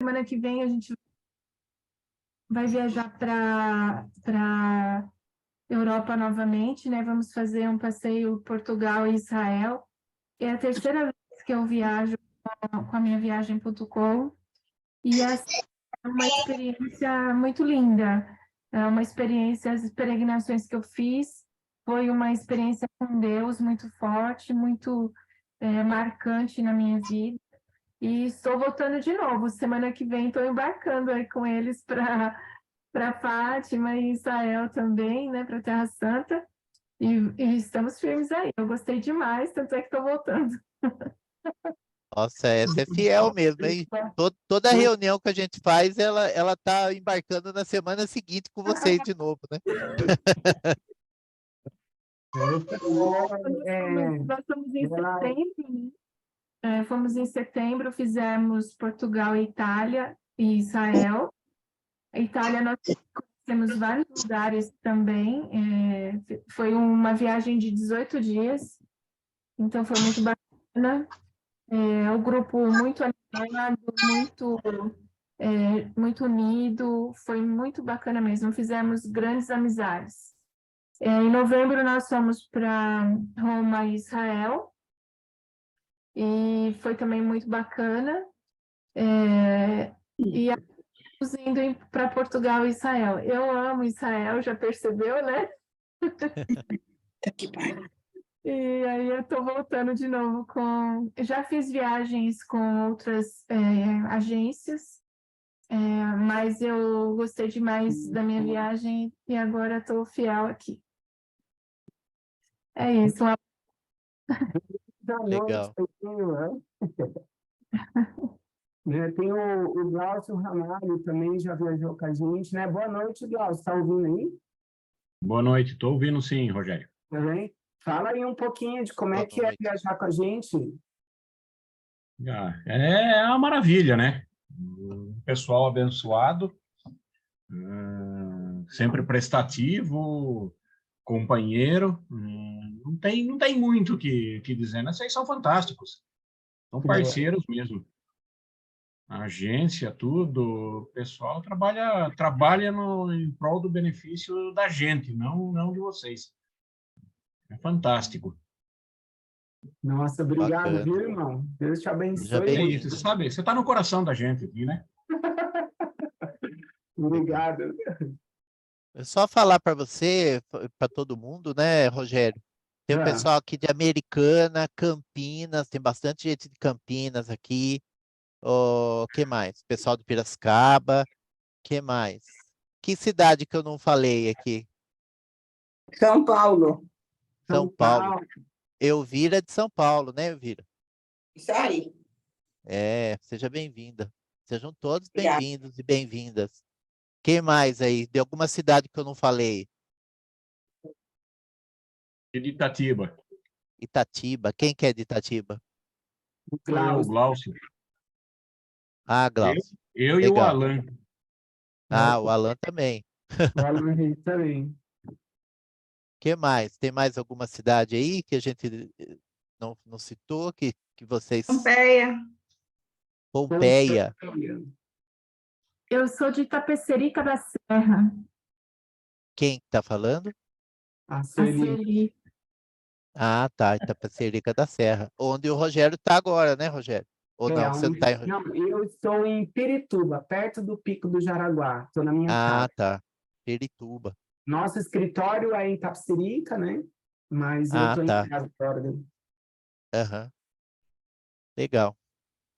semana que vem a gente vai viajar para Europa novamente, né? Vamos fazer um passeio Portugal e Israel. É a terceira vez que eu viajo com a minha viagem.com e essa é uma experiência muito linda. É uma experiência, as peregrinações que eu fiz foi uma experiência com Deus muito forte, muito marcante na minha vida. E estou voltando de novo. Semana que vem estou embarcando aí com eles para Fátima e Israel também, né, para Terra Santa. E estamos firmes aí. Eu gostei demais, tanto é que estou voltando. Nossa, essa é fiel mesmo, hein? Toda reunião que a gente faz, ela tá embarcando na semana seguinte com vocês de novo, né? Nós fomos em setembro, né? Fomos em setembro, fizemos Portugal, Itália e Israel. A Itália nós conhecemos vários lugares também. Foi uma viagem de 18 dias, então foi muito bacana. O grupo muito animado, muito unido, foi muito bacana mesmo. Fizemos grandes amizades. Em novembro nós fomos para Roma e Israel e foi também muito bacana. E estamos indo para Portugal e Israel. Eu amo Israel, já percebeu, né? E aí eu estou voltando de novo com... Já fiz viagens com outras agências, mas eu gostei demais da minha viagem e agora estou fiel aqui. É isso. Legal. Tem o Glaucio Ramalho também, já viajou com a gente, né? Boa noite, Glaucio. Está ouvindo aí? Boa noite. Estou ouvindo sim, Rogério. Tá bem? Fala aí um pouquinho de como é que é viajar com a gente. É uma maravilha, né? Um pessoal abençoado, sempre prestativo, companheiro. Não tem muito o que dizer, né? Vocês são fantásticos. São parceiros mesmo. A agência, tudo, o pessoal trabalha em prol do benefício da gente, não de vocês. É fantástico. Nossa, obrigado, Bacana. viu, irmão? Deus te Seja abençoe. bem-vindo. Você sabe, você está no coração da gente aqui, né? Obrigado. É só falar para você, para todo mundo, né, Rogério? Tem um pessoal aqui de Americana, Campinas, tem bastante gente de Campinas aqui. O que mais? Pessoal de Piracicaba. Que mais? Que cidade que eu não falei aqui? São Paulo. São Paulo. Elvira é de São Paulo, né, Elvira? Isso aí. Seja bem-vinda. Sejam todos Obrigada. bem-vindos e bem-vindas. Quem mais aí? De alguma cidade que eu não falei? De Itatiba. Itatiba. Quem que é de Itatiba? Sou eu, o Glaucio. Ah, Glaucio. Eu e o Legal. Alan. Ah, o Alan também. O Alan também. Que mais? Tem mais alguma cidade aí que a gente não citou, que vocês... Pompeia. Pompeia. Eu sou de Itapecerica da Serra. Quem está falando? A Sueli. Ah, tá. Itapecerica da Serra. Onde o Rogério está agora, né, Rogério? Ou não? Você não está em... Não, eu estou em Pirituba, perto do Pico do Jaraguá. Estou na minha casa. Ah, tá. Pirituba. Nosso escritório é em Itapecerica, né? Mas eu Ah, estou em tá. casa agora. Aham. Legal.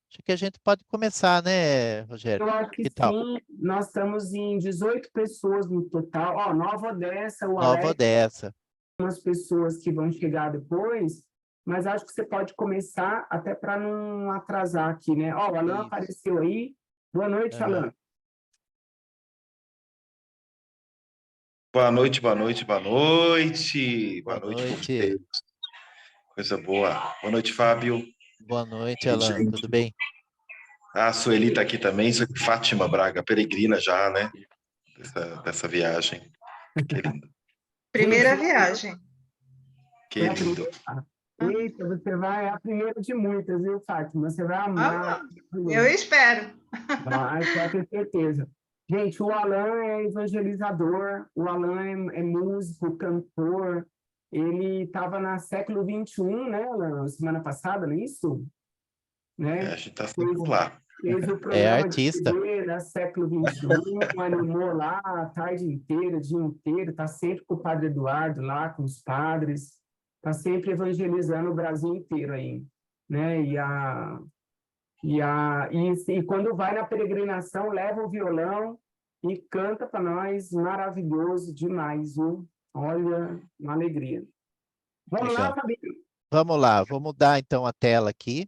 Acho que a gente pode começar, né, Rogério? Eu acho que Que tal? sim. Nós estamos em 18 pessoas no total. Ó, Nova Odessa, o Nova Alex, Odessa. umas pessoas que vão chegar depois, mas acho que você pode começar até para não atrasar aqui, né? Ó, o Alan Isso. apareceu aí. Boa noite, Aham. Alan. Boa noite, boa noite, boa noite. Boa Boa noite, noite. coisa boa. Boa noite, Fábio. Boa noite, Alan. Tudo bem? A Sueli está aqui também. Fátima Braga, peregrina já, né? Dessa viagem. Que lindo. Primeira viagem. Que lindo. Eita, você vai, é a primeira de muitas, viu, Fátima? Você vai amar. Ah, eu espero. Vai, pode ter certeza. Gente, o Alan é evangelizador, o Alan é músico, cantor, ele estava na século XXI, né, Alan? Semana passada, não é isso? A Né? gente está sempre por lá. Fez o É programa de artista. TV da século XXI, animou lá a tarde inteira, o dia inteiro, está sempre com o Padre Eduardo lá, com os padres, está sempre evangelizando o Brasil inteiro aí, né? E quando vai na peregrinação, leva o violão e canta para nós, maravilhoso demais, viu? Olha, uma alegria. Vamos lá, Legal. Fabinho? Vamos lá, vou mudar então a tela aqui.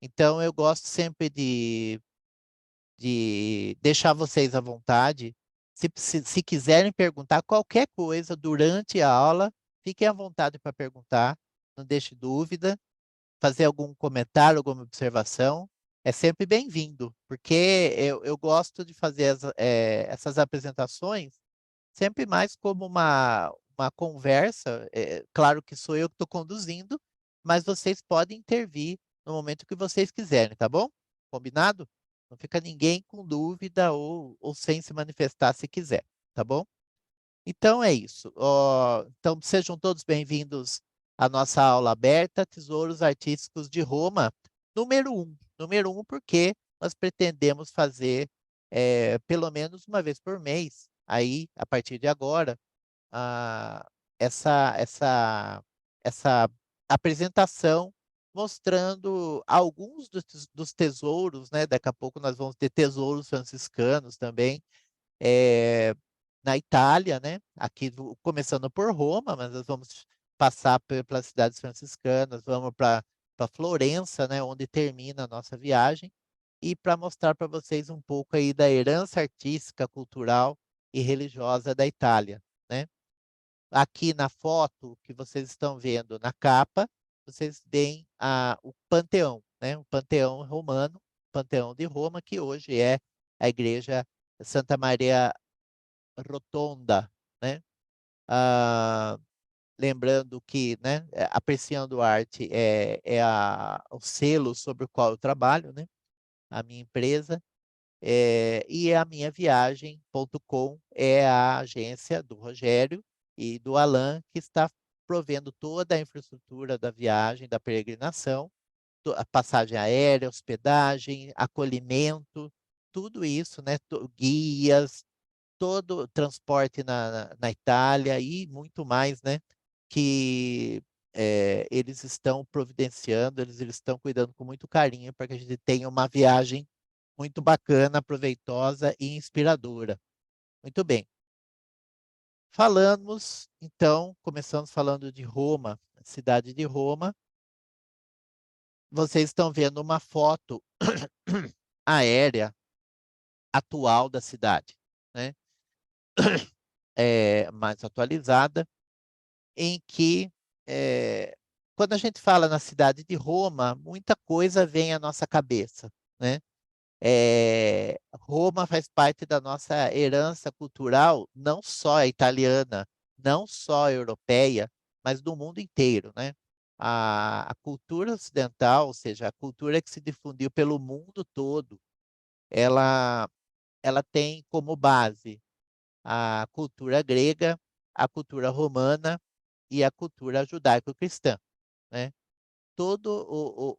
Então, eu gosto sempre de deixar vocês à vontade. Se quiserem perguntar qualquer coisa durante a aula, fiquem à vontade para perguntar, não deixe dúvida, fazer algum comentário, alguma observação, é sempre bem-vindo, porque eu gosto de fazer essas apresentações sempre mais como uma conversa. Claro que sou eu que estou conduzindo, mas vocês podem intervir no momento que vocês quiserem, tá bom? Combinado? Não fica ninguém com dúvida ou sem se manifestar se quiser, tá bom? Então é isso. Então sejam todos bem-vindos à nossa aula aberta, Tesouros Artísticos de Roma, número 1. Número 1 porque nós pretendemos fazer pelo menos uma vez por mês, aí, a partir de agora, ah, essa apresentação mostrando alguns dos tesouros, né? Daqui a pouco nós vamos ter tesouros franciscanos também, na Itália, né? Aqui começando por Roma, mas nós vamos passar pelas cidades franciscanas, vamos para Florença, né? Onde termina a nossa viagem, e para mostrar para vocês um pouco aí da herança artística, cultural e religiosa da Itália, né? Aqui na foto que vocês estão vendo na capa, vocês veem o Panteão, né? O Panteão romano, o Panteão de Roma, que hoje é a Igreja Santa Maria Rotonda, né? Ah, lembrando que, né, apreciando arte o selo sobre o qual eu trabalho, né? A minha empresa. E a minha viagem.com é a agência do Rogério e do Alan, que está provendo toda a infraestrutura da viagem, da peregrinação, a passagem aérea, hospedagem, acolhimento, tudo isso, né? Guias, todo o transporte na Itália e muito mais, né? Que eles estão providenciando, eles estão cuidando com muito carinho para que a gente tenha uma viagem muito bacana, proveitosa e inspiradora. Muito bem. Começamos falando de Roma, cidade de Roma. Vocês estão vendo uma foto aérea atual da cidade, né? Mais atualizada, em que, quando a gente fala na cidade de Roma, muita coisa vem à nossa cabeça, né? Roma faz parte da nossa herança cultural, não só italiana, não só europeia, mas do mundo inteiro, né? A cultura ocidental, ou seja, a cultura que se difundiu pelo mundo todo, ela, ela tem como base a cultura grega, a cultura romana e a cultura judaico-cristã, né? Todo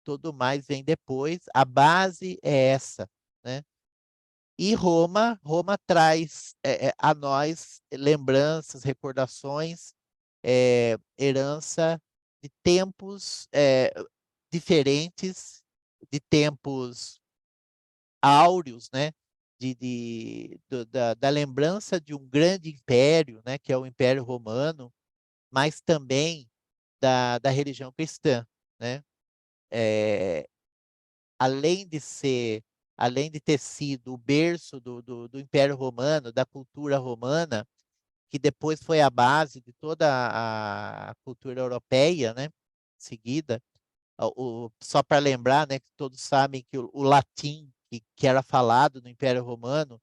todo mais vem depois. A base é essa, né? E Roma traz a nós lembranças, recordações, herança de tempos diferentes, de tempos áureos, né? Da lembrança de um grande império, né? Que é o Império Romano, mas também da religião cristã, né? Além além de ter sido o berço do Império Romano, da cultura romana, que depois foi a base de toda a cultura europeia, né? Seguida, só para lembrar, né, que todos sabem que o latim que era falado no Império Romano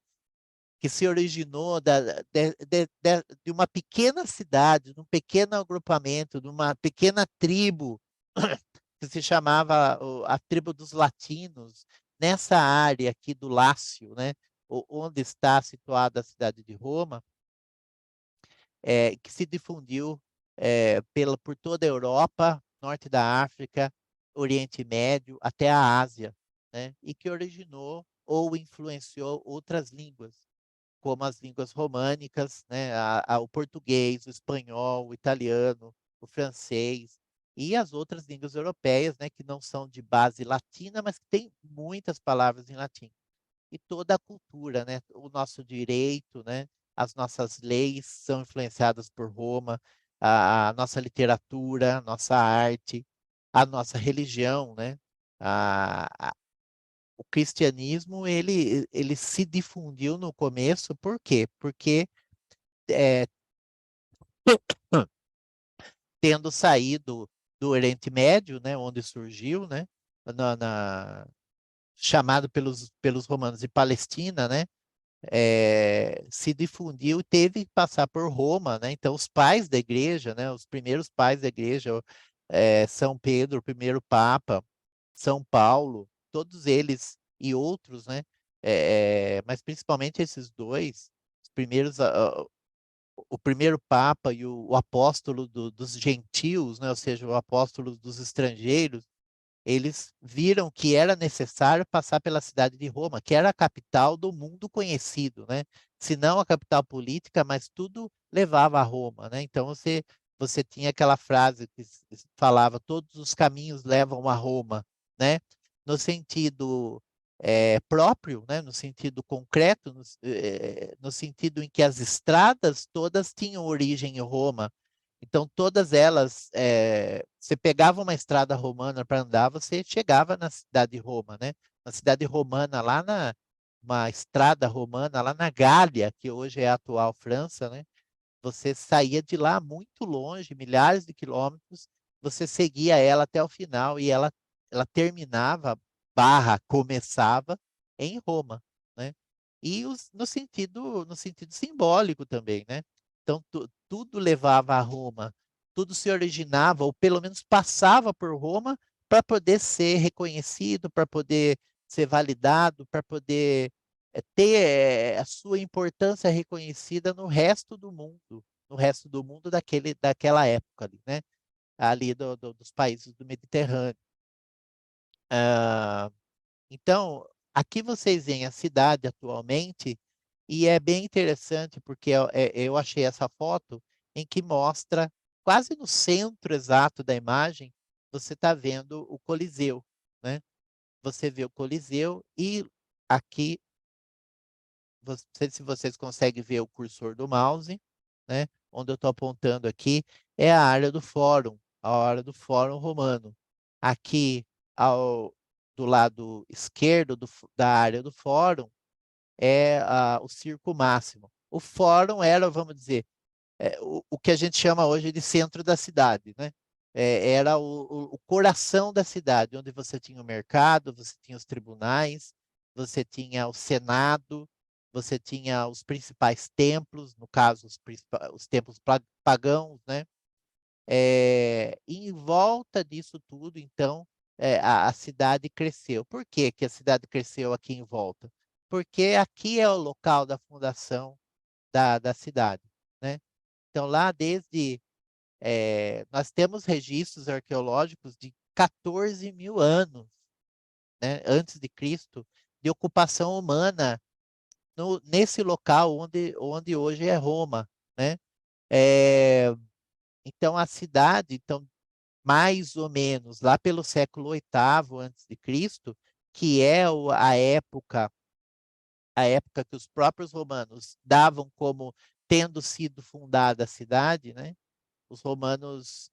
que se originou de uma pequena cidade, de um pequeno agrupamento, de uma pequena tribo, que se chamava a tribo dos latinos, nessa área aqui do Lácio, né, onde está situada a cidade de Roma, que se difundiu por toda a Europa, norte da África, Oriente Médio, até a Ásia, né, e que originou ou influenciou outras línguas, como as línguas românicas, né, o português, o espanhol, o italiano, o francês e as outras línguas europeias, né, que não são de base latina, mas que têm muitas palavras em latim. E toda a cultura, né, o nosso direito, né, as nossas leis são influenciadas por Roma, a nossa literatura, a nossa arte, a nossa religião, né, o cristianismo ele se difundiu no começo, por quê? Porque é, tendo saído do Oriente Médio, né, onde surgiu, né, chamado pelos romanos de Palestina, né, se difundiu e teve que passar por Roma, né? Então os pais da igreja, né, os primeiros pais da igreja, São Pedro, o primeiro Papa, São Paulo, todos eles e outros, né? Mas principalmente esses dois, os primeiros, o primeiro Papa e o apóstolo dos gentios, né? Ou seja, o apóstolo dos estrangeiros, eles viram que era necessário passar pela cidade de Roma, que era a capital do mundo conhecido, né? Se não a capital política, mas tudo levava a Roma, né? Então você tinha aquela frase que falava: todos os caminhos levam a Roma, né? No sentido próprio, né? No sentido concreto, no sentido em que as estradas todas tinham origem em Roma. Então, todas elas, você pegava uma estrada romana para andar, você chegava na cidade de Roma, né? Na cidade romana, uma estrada romana lá na Gália, que hoje é a atual França, né? Você saía de lá muito longe, milhares de quilômetros, você seguia ela até o final e ela terminava, começava em Roma, né? E no sentido simbólico também, né? Então, tudo levava a Roma, tudo se originava, ou pelo menos passava por Roma, para poder ser reconhecido, para poder ser validado, para poder ter a sua importância reconhecida no resto do mundo daquela época ali, né? Ali dos países do Mediterrâneo. Então, aqui vocês veem a cidade atualmente, e é bem interessante porque eu achei essa foto em que mostra, quase no centro exato da imagem, você está vendo o Coliseu, né? Você vê o Coliseu e aqui não sei se vocês conseguem ver o cursor do mouse, né? Onde eu estou apontando aqui é a área do fórum, a área do fórum romano. Aqui, do lado esquerdo da área do fórum, é o circo máximo. O fórum era, vamos dizer, o que a gente chama hoje de centro da cidade, né? Era o coração da cidade, onde você tinha o mercado, você tinha os tribunais, você tinha o Senado, você tinha os principais templos, no caso, os templos pagãos, né? E em volta disso tudo, então, a cidade cresceu. Por que que a cidade cresceu aqui em volta? Porque aqui é o local da fundação da cidade, né? Então, lá nós temos registros arqueológicos de 14 mil anos, né, antes de Cristo, de ocupação humana nesse local onde hoje é Roma, né? Então, a cidade, então, mais ou menos lá pelo século VIII antes de Cristo, que é a época que os próprios romanos davam como tendo sido fundada a cidade, né? Os romanos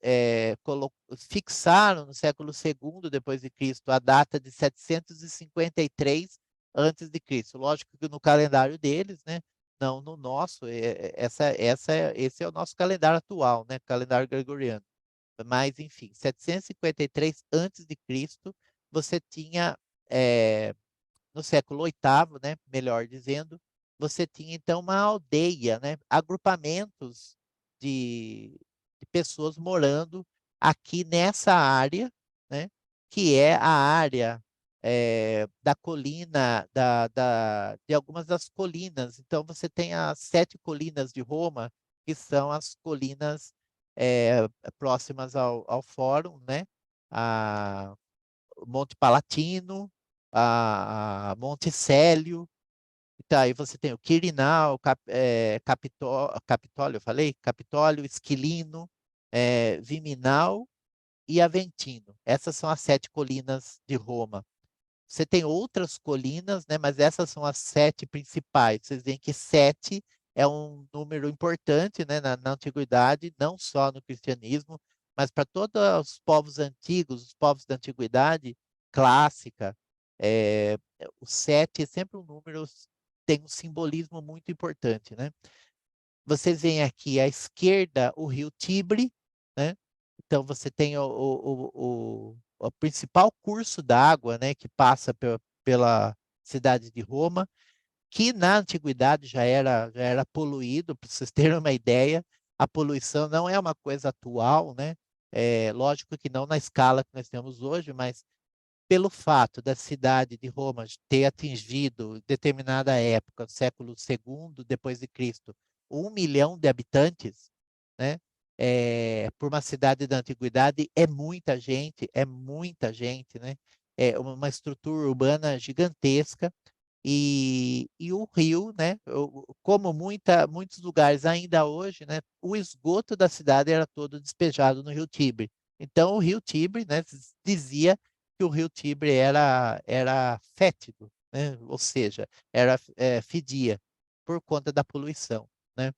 fixaram no século II depois de Cristo a data de 753 antes de Cristo. Lógico que no calendário deles, né? Não no nosso. Esse é o nosso calendário atual, né? Calendário gregoriano. Mas enfim, 753 antes de Cristo, você tinha no século VIII, né? Melhor dizendo, você tinha então uma aldeia, né? Agrupamentos de pessoas morando aqui nessa área, né? Que é a área da colina, de algumas das colinas. Então, você tem as 7 colinas de Roma, que são as colinas próximas ao Fórum, né? A Monte Palatino, a Monte Célio. Então, aí você tem o Quirinal, Capitólio, eu falei? Capitólio, Esquilino, Viminal e Aventino. Essas são as 7 colinas de Roma. Você tem outras colinas, né? Mas essas são as 7 principais. Vocês veem que 7 é um número importante, né? Na antiguidade, não só no cristianismo, mas para todos os povos antigos, os povos da antiguidade clássica, é, o 7 é sempre um número, tem um simbolismo muito importante, né? Vocês veem aqui à esquerda o rio Tibre, né? Então você tem o principal curso d'água, né, que passa pela cidade de Roma, que na antiguidade já era poluído, para vocês terem uma ideia. A poluição não é uma coisa atual, né? É lógico que não na escala que nós temos hoje, mas pelo fato da cidade de Roma ter atingido, em determinada época, século segundo depois de Cristo, 1 milhão de habitantes, né? Por uma cidade da antiguidade, é muita gente, né? É uma estrutura urbana gigantesca e o rio, né? Como muitos lugares ainda hoje, né? O esgoto da cidade era todo despejado no rio Tibre. Então, o rio Tibre, né? Dizia que o rio Tibre era fétido, né? Ou seja, fedia por conta da poluição, né?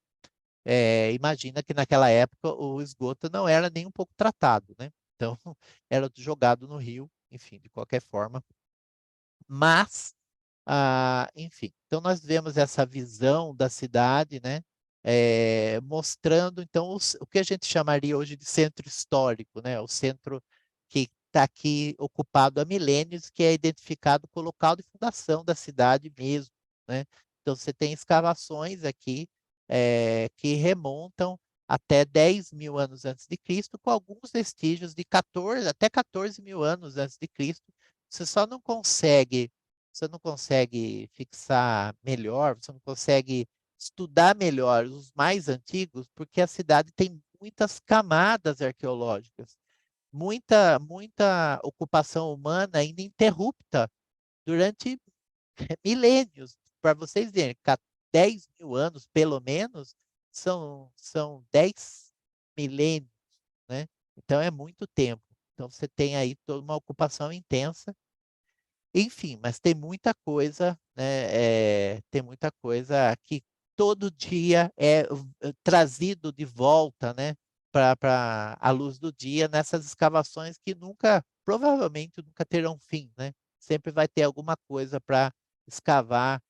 Imagina que naquela época o esgoto não era nem um pouco tratado, né? Então, era jogado no rio, enfim, de qualquer forma. Mas, enfim, então nós vemos essa visão da cidade, né? Mostrando, então, o que a gente chamaria hoje de centro histórico, né? O centro que está aqui ocupado há milênios, que é identificado com o local de fundação da cidade mesmo, né? Então, você tem escavações aqui que remontam até 10 mil anos antes de Cristo, com alguns vestígios de 14, até 14 mil anos antes de Cristo. Você só não consegue, você não consegue fixar melhor, você não consegue estudar melhor os mais antigos, porque a cidade tem muitas camadas arqueológicas, muita ocupação humana ininterrupta durante milênios. Para vocês verem, 10 mil anos, pelo menos, são 10 milênios, né? Então, é muito tempo. Então, você tem aí toda uma ocupação intensa. Enfim, mas tem muita coisa, né? Tem muita coisa que todo dia é trazido de volta, né? Para a luz do dia nessas escavações que provavelmente nunca terão fim, né? Sempre vai ter alguma coisa para escavar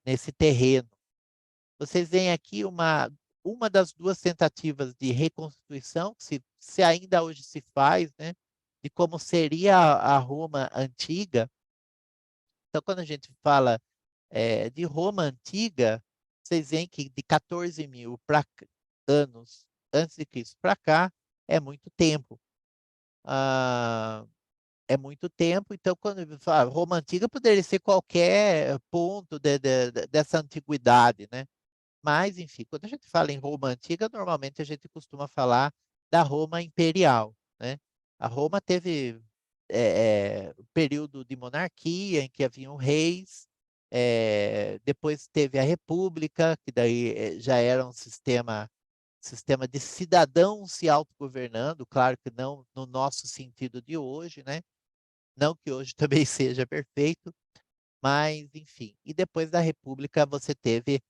nesse terreno. Vocês veem aqui uma das 2 tentativas de reconstituição, que se ainda hoje se faz, né? De como seria a Roma antiga. Então, quando a gente fala de Roma antiga, vocês veem que de 14 mil anos antes de Cristo para cá é muito tempo. É muito tempo. Então, quando fala Roma antiga, poderia ser qualquer ponto dessa antiguidade, né? Mas, enfim, quando a gente fala em Roma antiga, normalmente a gente costuma falar da Roma imperial, né? A Roma teve um período de monarquia em que haviam reis, depois teve a República, que daí já era um sistema de cidadãos se autogovernando, claro que não no nosso sentido de hoje, né? Não que hoje também seja perfeito, mas, enfim. E depois da República você teve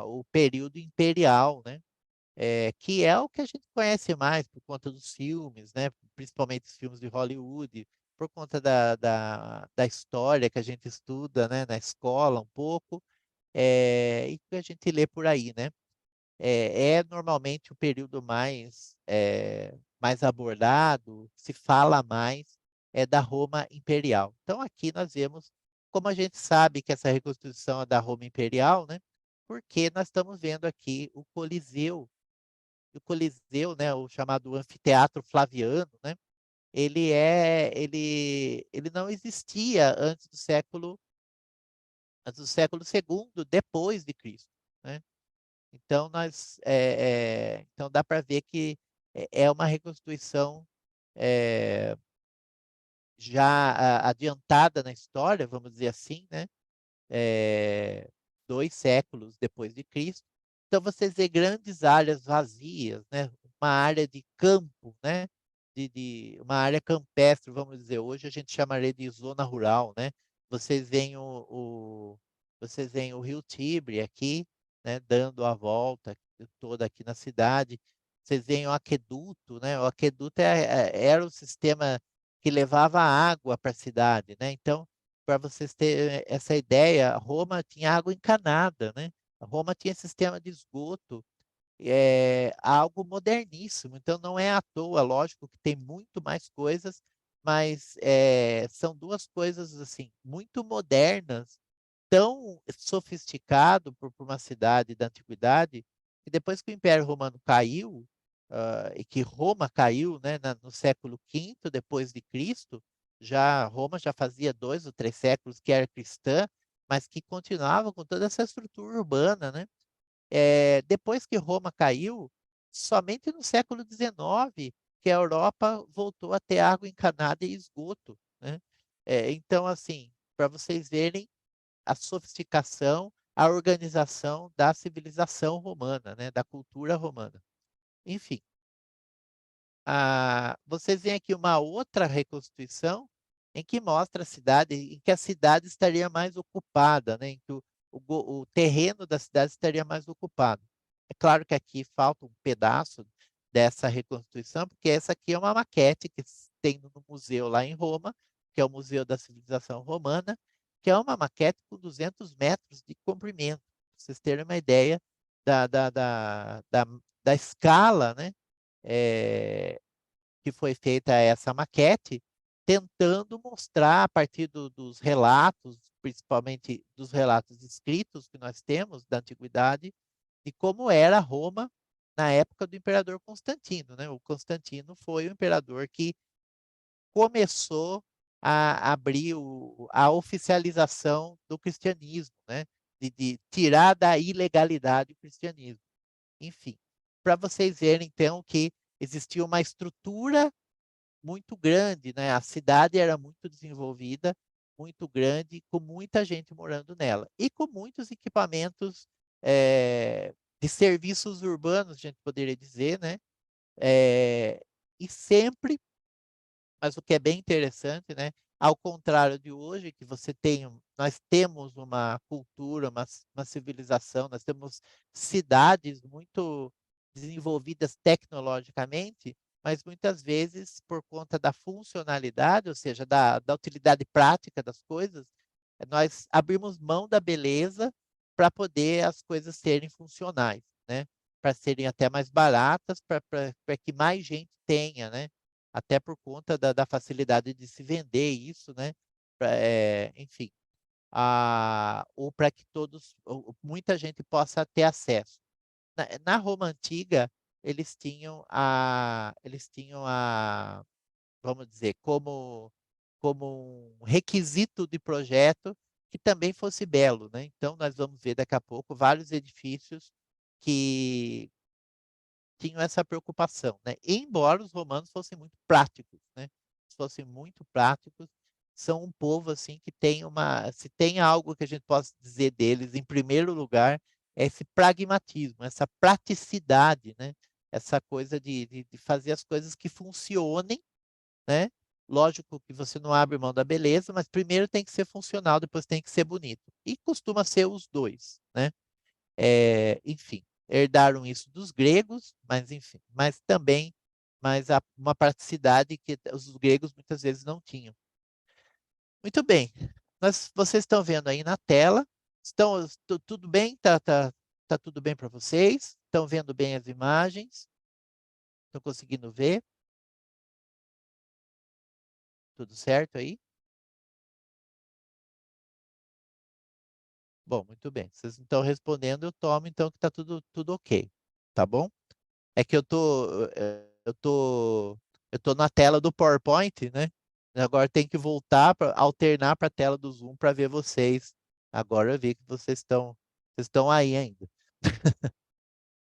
o período imperial, né? Que é o que a gente conhece mais por conta dos filmes, né? Principalmente os filmes de Hollywood, por conta da história que a gente estuda, né? Na escola um pouco, e que a gente lê por aí, né? É normalmente o período mais abordado, se fala mais, é da Roma imperial. Então aqui nós vemos como a gente sabe que essa reconstrução é da Roma Imperial, né? Porque nós estamos vendo aqui o Coliseu, né? O chamado Anfiteatro Flaviano, né? Ele não existia antes do século II, depois de Cristo, né? Então então dá para ver que é uma reconstrução é, já adiantada na história, vamos dizer assim, né? 2 séculos depois de Cristo. Então você vê grandes áreas vazias, né? Uma área de campo, né? Uma área campestre, vamos dizer. Hoje a gente chamaria de zona rural, né? Vocês veem vocês veem o Rio Tibre aqui, né? Dando a volta toda aqui na cidade. Vocês veem o aqueduto, né? O aqueduto era o sistema que levava água para a cidade, né? Então, para vocês terem essa ideia, Roma tinha água encanada, né? Roma tinha sistema de esgoto, algo moderníssimo. Então, não é à toa, lógico que tem muito mais coisas, mas são duas coisas assim muito modernas, tão sofisticado por uma cidade da antiguidade, que depois que o Império Romano caiu, e que Roma caiu, né, no século V depois de Cristo, Roma já fazia 2 ou 3 séculos que era cristã, mas que continuava com toda essa estrutura urbana, né? Depois que Roma caiu, somente no século XIX que a Europa voltou a ter água encanada e esgoto, né? Então, assim, para vocês verem a sofisticação, a organização da civilização romana, né? Da cultura romana. Enfim, vocês veem aqui uma outra reconstituição em que mostra a cidade, em que a cidade estaria mais ocupada, né? Em que o terreno da cidade estaria mais ocupado. É claro que aqui falta um pedaço dessa reconstituição, porque essa aqui é uma maquete que tem no museu lá em Roma, que é o Museu da Civilização Romana, que é uma maquete com 200 metros de comprimento, para vocês terem uma ideia da escala, né? Que foi feita essa maquete, tentando mostrar a partir dos relatos, principalmente dos relatos escritos que nós temos da antiguidade, de como era Roma na época do imperador Constantino, né? O Constantino foi o imperador que começou a abrir a oficialização do cristianismo, né? De tirar da ilegalidade o cristianismo. Enfim, para vocês verem, então, que existia uma estrutura muito grande, né? A cidade era muito desenvolvida, muito grande, com muita gente morando nela. E com muitos equipamentos de serviços urbanos, a gente poderia dizer, né? E sempre, mas o que é bem interessante, né? Ao contrário de hoje, que nós temos uma cultura, uma civilização, nós temos cidades muito desenvolvidas tecnologicamente, mas muitas vezes, por conta da funcionalidade, ou seja, da utilidade prática das coisas, nós abrimos mão da beleza para poder as coisas serem funcionais, né? Para serem até mais baratas, para que mais gente tenha, né? Até por conta da facilidade de se vender isso, né? Enfim, ou para que muita gente possa ter acesso. Na Roma antiga, vamos dizer, como um requisito de projeto que também fosse belo, né? Então, nós vamos ver daqui a pouco vários edifícios que tinham essa preocupação, né? Embora os romanos fossem muito práticos, né? Fossem muito práticos, são um povo assim que se tem algo que a gente possa dizer deles, em primeiro lugar, é esse pragmatismo, essa praticidade, né? Essa coisa de fazer as coisas que funcionem, né? Lógico que você não abre mão da beleza, mas primeiro tem que ser funcional, depois tem que ser bonito. E costuma ser os dois, né? Enfim, herdaram isso dos gregos, mas enfim, mas também uma praticidade que os gregos muitas vezes não tinham. Muito bem, vocês estão vendo aí na tela, tudo bem? Tá tudo bem para vocês? Estão vendo bem as imagens? Estão conseguindo ver? Tudo certo aí? Bom, muito bem. Vocês estão respondendo, eu tomo então que está tudo ok, tá bom? É que eu tô na tela do PowerPoint, né? Agora tem que voltar para alternar para a tela do Zoom para ver vocês. Agora eu vi que vocês estão aí ainda.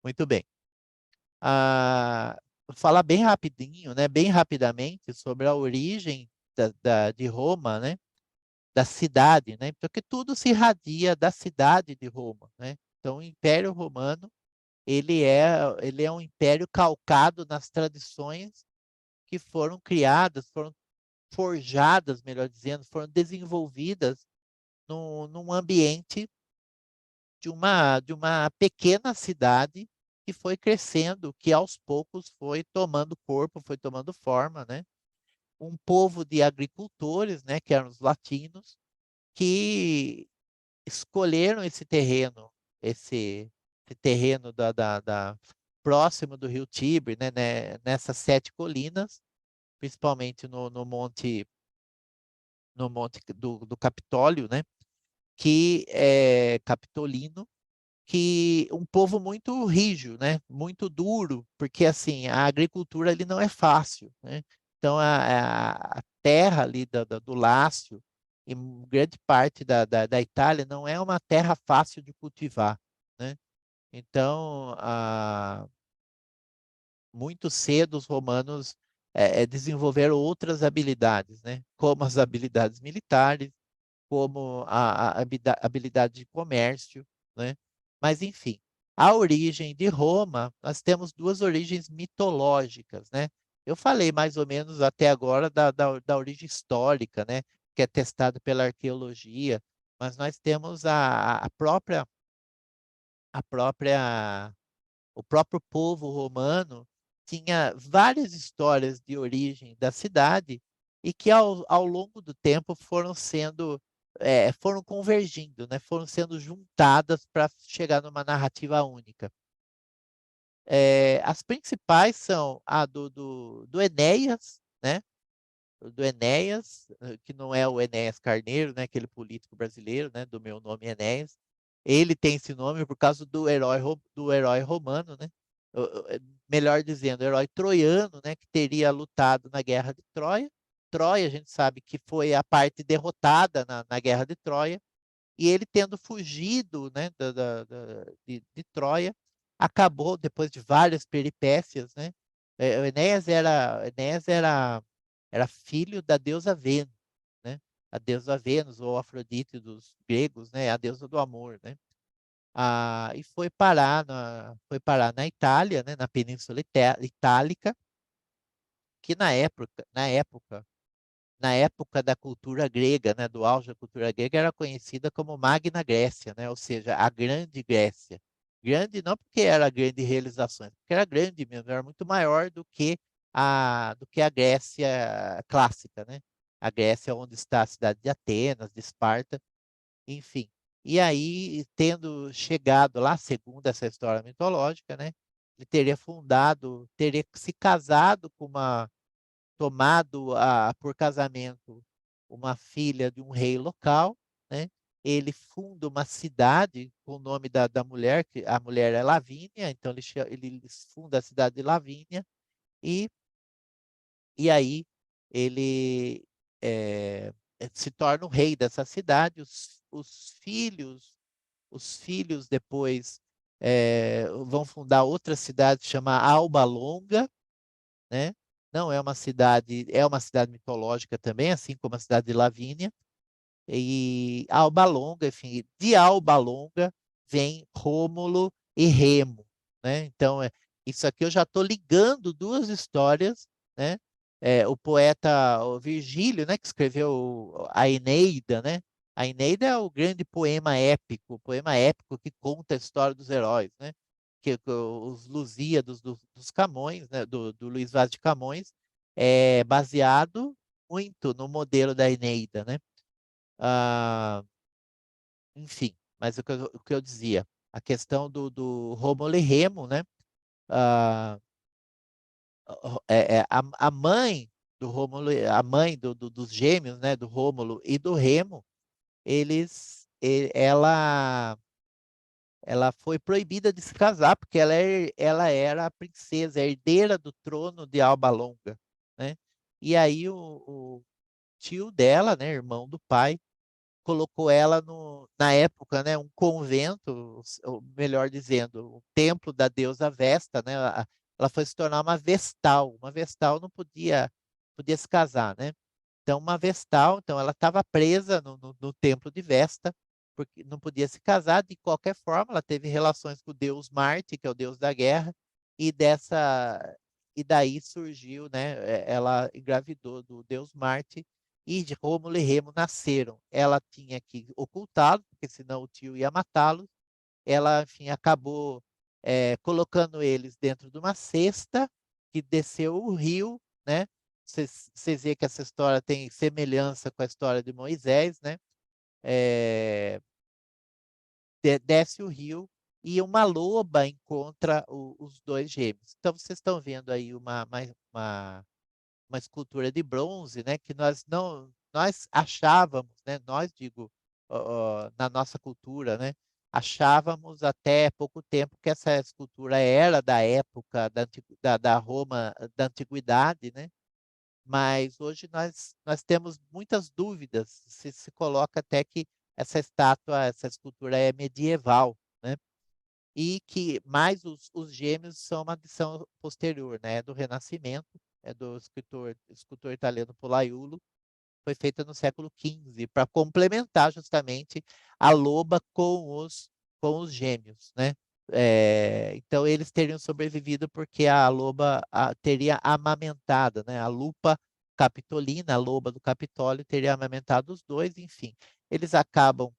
Muito bem. Vou falar bem rapidinho, né? Bem rapidamente sobre a origem de Roma, né? Da cidade, né? Porque tudo se irradia da cidade de Roma, né? Então, o Império Romano, ele é um império calcado nas tradições que foram criadas, foram forjadas, melhor dizendo, foram desenvolvidas num ambiente de uma pequena cidade que foi crescendo, que aos poucos foi tomando corpo, foi tomando forma, né? Um povo de agricultores, né, que eram os latinos, que escolheram esse terreno próximo do Rio Tibre, nessas 7 colinas, principalmente no monte do Capitólio, né, que é Capitolino, que um povo muito rígido, né, muito duro, porque assim a agricultura ali não é fácil, né? Então a terra ali do Lácio e grande parte da Itália não é uma terra fácil de cultivar, né? Então muito cedo os romanos desenvolveram outras habilidades, né? Como as habilidades militares, como a habilidade de comércio, né? Mas, enfim, a origem de Roma, nós temos duas origens mitológicas, né? Eu falei mais ou menos até agora da origem histórica, né? Que é testada pela arqueologia, mas nós temos a própria o próprio povo romano tinha várias histórias de origem da cidade e que ao longo do tempo foram convergindo, né? Foram sendo juntadas para chegar numa narrativa única. As principais são a do Enéas, né? Do Enéas, que não é o Enéas Carneiro, né? Aquele político brasileiro, né? Do meu nome Enéas. Ele tem esse nome por causa do herói romano, né? Melhor dizendo, o herói troiano, né? Que teria lutado na Guerra de Troia. Troia, a gente sabe que foi a parte derrotada na Guerra de Troia. E ele tendo fugido, né? De Troia, acabou, depois de várias peripécias, né? O Enéas era filho da deusa Vênus, né? A deusa Vênus, ou Afrodite dos gregos, né? A deusa do amor, né? E foi parar na Itália, né? Na Península Itálica, que na época da cultura grega, né? Do auge da cultura grega, era conhecida como Magna Grécia, né? Ou seja, a Grande Grécia. Grande não porque era grande realizações, porque era grande mesmo, era muito maior do que a Grécia clássica, né? A Grécia onde está a cidade de Atenas, de Esparta, enfim. E aí, tendo chegado lá, segundo essa história mitológica, né? Ele teria se casado tomado por casamento uma filha de um rei local, né? Ele funda uma cidade com o nome da mulher, que a mulher é Lavínia, então ele funda a cidade de Lavínia e aí ele se torna o rei dessa cidade. Os filhos depois vão fundar outra cidade chamada Alba Longa, né? Não é uma cidade mitológica também, assim como a cidade de Lavínia. E Alba Longa, enfim, de Alba Longa vem Rômulo e Remo, né? Então, isso aqui eu já estou ligando duas histórias, né? O poeta o Virgílio, né, que escreveu a Eneida, né? A Eneida é o grande o poema épico que conta a história dos heróis, né? Que os Lusíadas dos Camões, né? Do Luís Vaz de Camões, é baseado muito no modelo da Eneida, né? Ah, enfim, mas o que eu dizia, a questão do Rômulo e Remo, né? Ah, a mãe do Rômulo, a mãe dos gêmeos, né? Do Rômulo e do Remo, eles ela foi proibida de se casar, porque ela era a princesa, a herdeira do trono de Alba Longa, né? E aí o tio dela, né, irmão do pai, colocou ela na época, né, um convento, ou melhor dizendo, o templo da deusa Vesta, né? Ela foi se tornar uma vestal. Uma vestal não podia se casar, né? Então, uma vestal, então ela estava presa no templo de Vesta, porque não podia se casar de qualquer forma. Ela teve relações com o deus Marte, que é o deus da guerra, e daí surgiu, né? Ela engravidou do deus Marte e de Rômulo e Remo nasceram. Ela tinha que ocultá-lo, porque senão o tio ia matá-lo. Ela, enfim, acabou colocando eles dentro de uma cesta que desceu o rio, né? Vocês veem que essa história tem semelhança com a história de Moisés, né? Desce o rio e uma loba encontra os dois gêmeos. Então, vocês estão vendo aí uma escultura de bronze, né? Que nós achávamos, né? Nós, digo, na nossa cultura, né? Achávamos até pouco tempo que essa escultura era da época da Roma, da antiguidade, né? Mas hoje nós temos muitas dúvidas. Se coloca até que essa escultura é medieval, né? E que mais os gêmeos são uma adição posterior, né? Do Renascimento, é do escultor italiano Polaiuolo, foi feita no século XV para complementar justamente a loba com os gêmeos, né? Então eles teriam sobrevivido porque a loba teria amamentado, né? A lupa capitolina, a loba do Capitólio, teria amamentado os dois, enfim. Eles acabam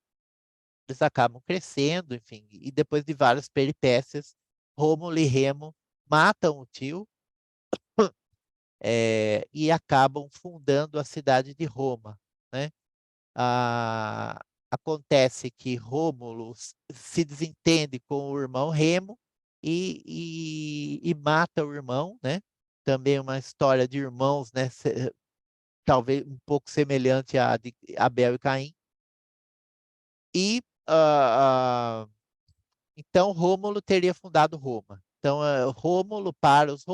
crescendo, enfim, e depois de várias peripécias, Rômulo e Remo matam o tio e acabam fundando a cidade de Roma, né? Acontece que Rômulo se desentende com o irmão Remo e mata o irmão, né? Também uma história de irmãos, né? Talvez um pouco semelhante à de Abel e Caim. E então Rômulo teria fundado Roma. Então, Rômulo, para os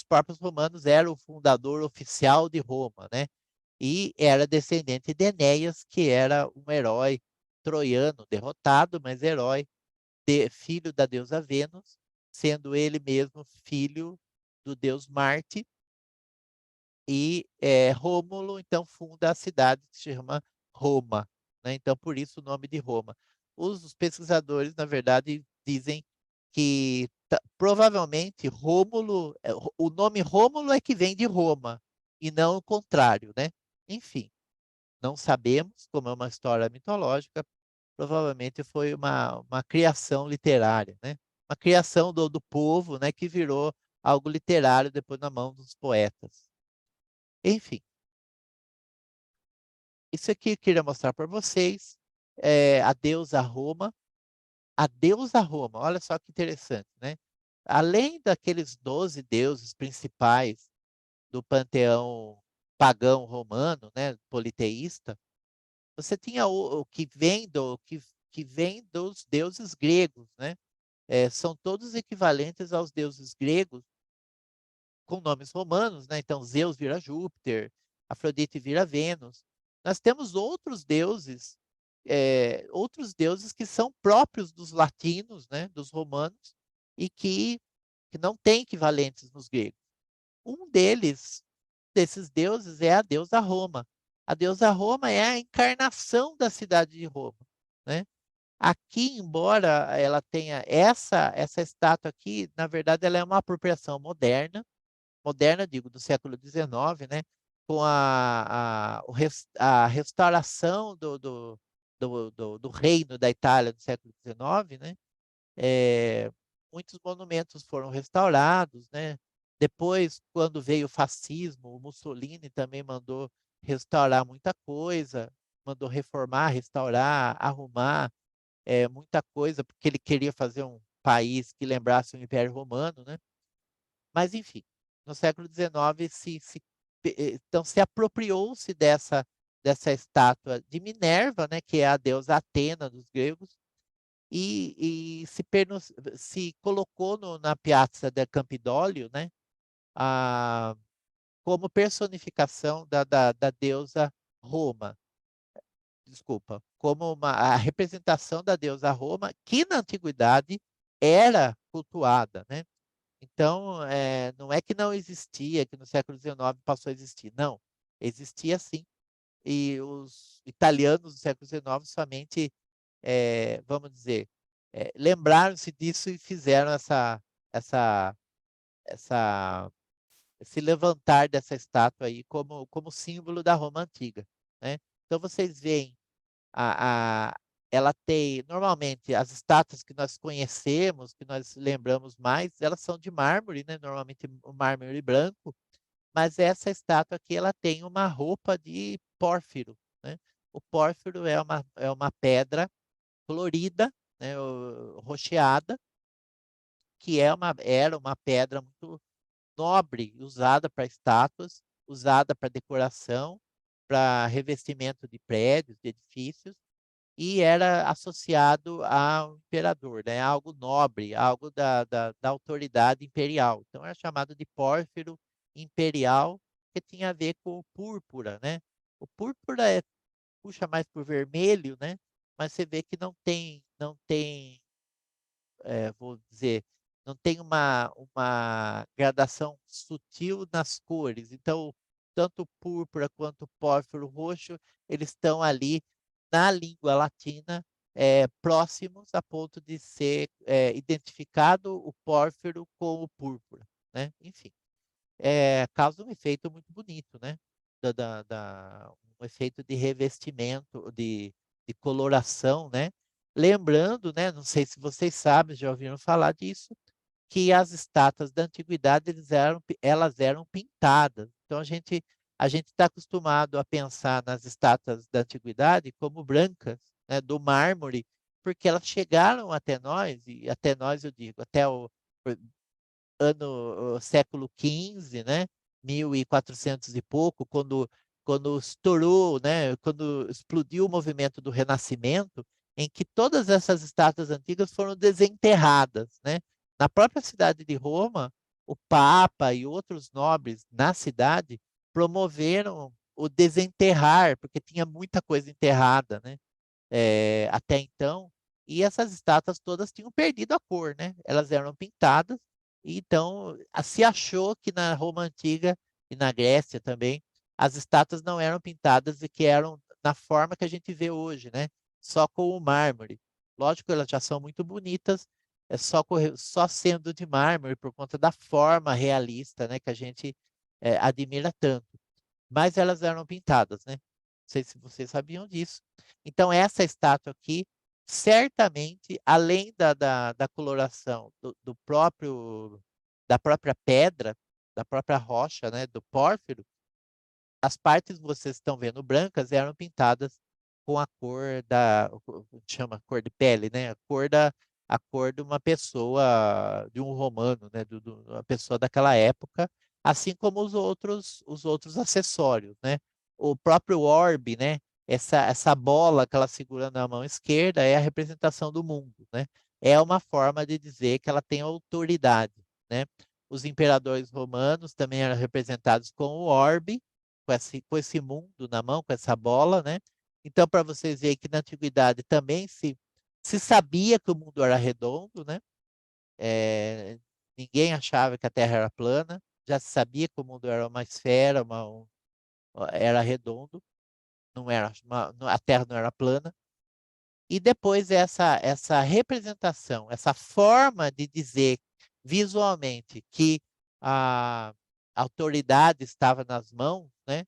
próprios romanos, era o fundador oficial de Roma, né? E era descendente de Enéas, que era um herói troiano, derrotado, mas herói, filho da deusa Vênus, sendo ele mesmo filho do deus Marte. E Rômulo, então, funda a cidade que se chama Roma, né? Então, por isso o nome de Roma. Os pesquisadores, na verdade, dizem que provavelmente Rômulo, o nome Rômulo é que vem de Roma, e não o contrário, né? Enfim, não sabemos, como é uma história mitológica, provavelmente foi uma criação literária, né? Uma criação do povo, né? Que virou algo literário depois na mão dos poetas. Enfim, isso aqui eu queria mostrar para vocês. A deusa Roma. A deusa Roma, olha só que interessante, né? Além daqueles 12 deuses principais do panteão pagão romano, né, politeísta, você tinha o que vem dos deuses gregos, né? São todos equivalentes aos deuses gregos com nomes romanos, né? Então Zeus vira Júpiter, Afrodite vira Vênus. Nós temos outros deuses que são próprios dos latinos, né? Dos romanos e que não têm equivalentes nos gregos. Um desses deuses é a deusa Roma. A deusa Roma é a encarnação da cidade de Roma, né? Aqui, embora ela tenha essa estátua aqui, na verdade, ela é uma apropriação moderna, digo, do século XIX, né? Com a restauração do reino da Itália do século XIX, né? Muitos monumentos foram restaurados, né? Depois, quando veio o fascismo, o Mussolini também mandou restaurar muita coisa, mandou reformar, restaurar, arrumar muita coisa, porque ele queria fazer um país que lembrasse o Império Romano, né? Mas, enfim, no século XIX então se apropriou-se dessa estátua de Minerva, né, que é a deusa Atena dos gregos, e se colocou na Piazza del Campidoglio, né, como personificação da deusa Roma. Desculpa, como a representação da deusa Roma, que na antiguidade era cultuada, né? Então, não é que não existia, que no século XIX passou a existir. Não, existia sim. E os italianos do século XIX somente, vamos dizer, lembraram-se disso e fizeram essa, esse levantar dessa estátua aí como símbolo da Roma antiga, né? Então, vocês veem, ela tem, normalmente, as estátuas que nós conhecemos, que nós lembramos mais, elas são de mármore, né? Normalmente o mármore branco, mas essa estátua aqui, ela tem uma roupa de pórfiro, né? O pórfiro é uma pedra colorida, né? Rocheada, que era uma pedra muito nobre, usada para estátuas, usada para decoração, para revestimento de prédios, de edifícios, e era associado ao imperador, né? Algo nobre, algo da autoridade imperial. Então, era chamado de pórfiro imperial, que tinha a ver com o púrpura, né? O púrpura puxa mais para o vermelho, né? Mas você vê que não tem, vou dizer, não tem uma gradação sutil nas cores. Então, tanto o púrpura quanto o pórfiro roxo, eles estão ali na língua latina, próximos a ponto de ser identificado o pórfiro com o púrpura, né? Enfim, causa um efeito muito bonito, né? Um efeito de revestimento, de coloração, né? Lembrando, né? Não sei se vocês sabem, já ouviram falar disso, que as estátuas da antiguidade elas eram pintadas. Então a gente está acostumado a pensar nas estátuas da antiguidade como brancas, né, do mármore, porque elas chegaram até nós, e até nós eu digo, até o século XV, né, 1400 e pouco, quando estourou, né, quando explodiu o movimento do Renascimento, em que todas essas estátuas antigas foram desenterradas, né? Na própria cidade de Roma, o Papa e outros nobres na cidade promoveram o desenterrar, porque tinha muita coisa enterrada, né? Até então, e essas estátuas todas tinham perdido a cor, né? Elas eram pintadas, e então se achou que na Roma Antiga e na Grécia também, as estátuas não eram pintadas e que eram na forma que a gente vê hoje, né? Só com o mármore. Lógico, elas já são muito bonitas, só sendo de mármore por conta da forma realista, né? Que a gente admira tanto. Mas elas eram pintadas, né? Não sei se vocês sabiam disso. Então, essa estátua aqui, certamente, além da coloração da própria pedra, da própria rocha, né, do pórfiro, as partes que vocês estão vendo brancas eram pintadas com a cor chama cor de pele, né? A cor de uma pessoa, de um romano, né? Uma pessoa daquela época, assim como os outros acessórios, né? O próprio orbe, né? Essa bola que ela segura na mão esquerda é a representação do mundo, né? É uma forma de dizer que ela tem autoridade, né? Os imperadores romanos também eram representados com o orbe, com esse mundo na mão, com essa bola, né? Então, para vocês verem que na antiguidade também se sabia que o mundo era redondo, né? Ninguém achava que a Terra era plana, já se sabia que o mundo era uma esfera, era redondo, não era a Terra não era plana. E depois essa representação, essa forma de dizer visualmente que a autoridade estava nas mãos, né?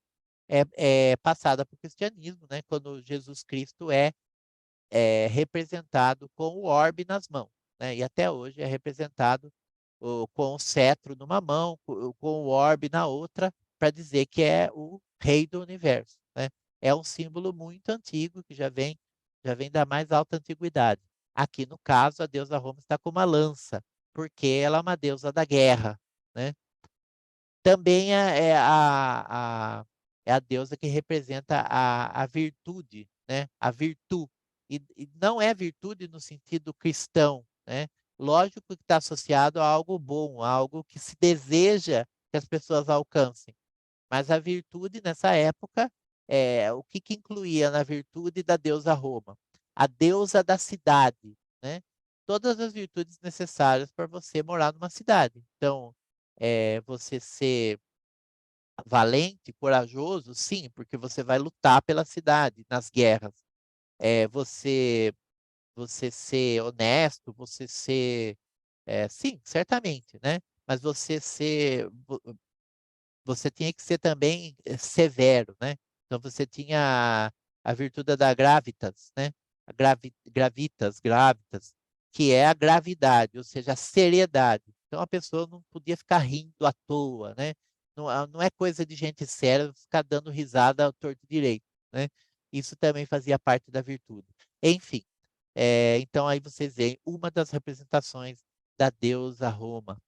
É passada para o cristianismo, né? Quando Jesus Cristo é representado com o orbe nas mãos, né? E até hoje é representado com o cetro numa mão, com o orbe na outra, para dizer que é o rei do universo, né? É um símbolo muito antigo que já vem da mais alta antiguidade. Aqui, no caso, a deusa Roma está com uma lança, porque ela é uma deusa da guerra, né? Também é a deusa que representa a virtude, né? A virtude. E não é virtude no sentido cristão, né? Lógico que está associado a algo bom, a algo que se deseja que as pessoas alcancem. Mas a virtude, nessa época, o que incluía na virtude da deusa Roma? A deusa da cidade, né? Todas as virtudes necessárias para você morar numa cidade. Então, você ser valente, corajoso, sim, porque você vai lutar pela cidade nas guerras. Você ser honesto, você ser, sim, certamente, né? Mas você tinha que ser também severo, né? Então você tinha a virtude da gravitas, né? Gravitas, que é a gravidade, ou seja, a seriedade. Então a pessoa não podia ficar rindo à toa, né? Não é coisa de gente séria ficar dando risada ao torto e direito, né? Isso também fazia parte da virtude. Enfim, então aí vocês veem uma das representações da deusa Roma.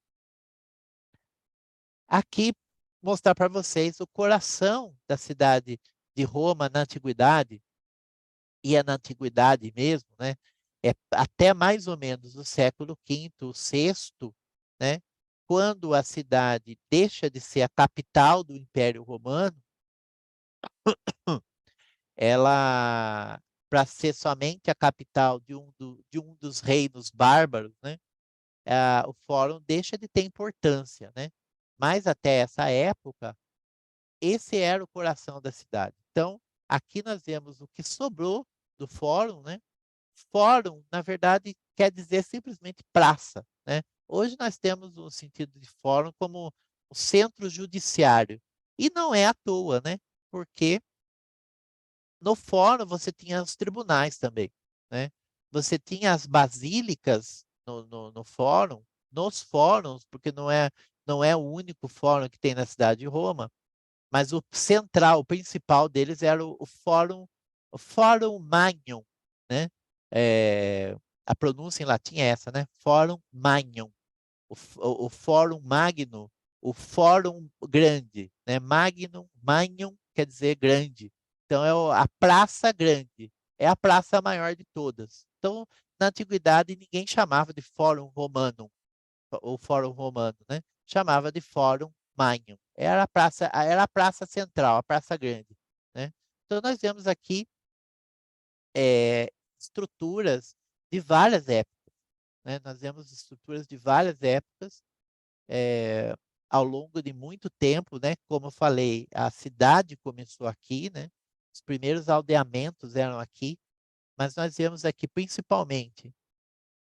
Aqui mostrar para vocês o coração da cidade de Roma na antiguidade, e é na antiguidade mesmo, né? Até mais ou menos o século V, o VI, né? Quando a cidade deixa de ser a capital do Império Romano, ela, para ser somente a capital de um dos reinos bárbaros, né? O fórum deixa de ter importância, né? Mas até essa época, esse era o coração da cidade. Então, aqui nós vemos o que sobrou do fórum, né? Fórum, na verdade, quer dizer simplesmente praça, né? Hoje nós temos o sentido de fórum como o centro judiciário. E não é à toa, né? Porque no fórum você tinha os tribunais também, né? Você tinha as basílicas no fórum, nos fóruns, porque não é o único fórum que tem na cidade de Roma, mas o central, o principal deles era o Fórum Magnum, né? A pronúncia em latim é essa, né? Fórum Magnum, o Fórum Magno, o Fórum Grande, né? Magnum quer dizer grande. Então a Praça Grande, é a praça maior de todas. Então, na antiguidade, ninguém chamava de Fórum Romanum, ou Fórum Romano, né? Chamava de Fórum Magnum. Era a praça central, a praça grande, né? Então nós vemos aqui estruturas de várias épocas, né? Nós vemos estruturas de várias épocas ao longo de muito tempo, né? Como eu falei, a cidade começou aqui, né? Os primeiros aldeamentos eram aqui, mas nós vemos aqui principalmente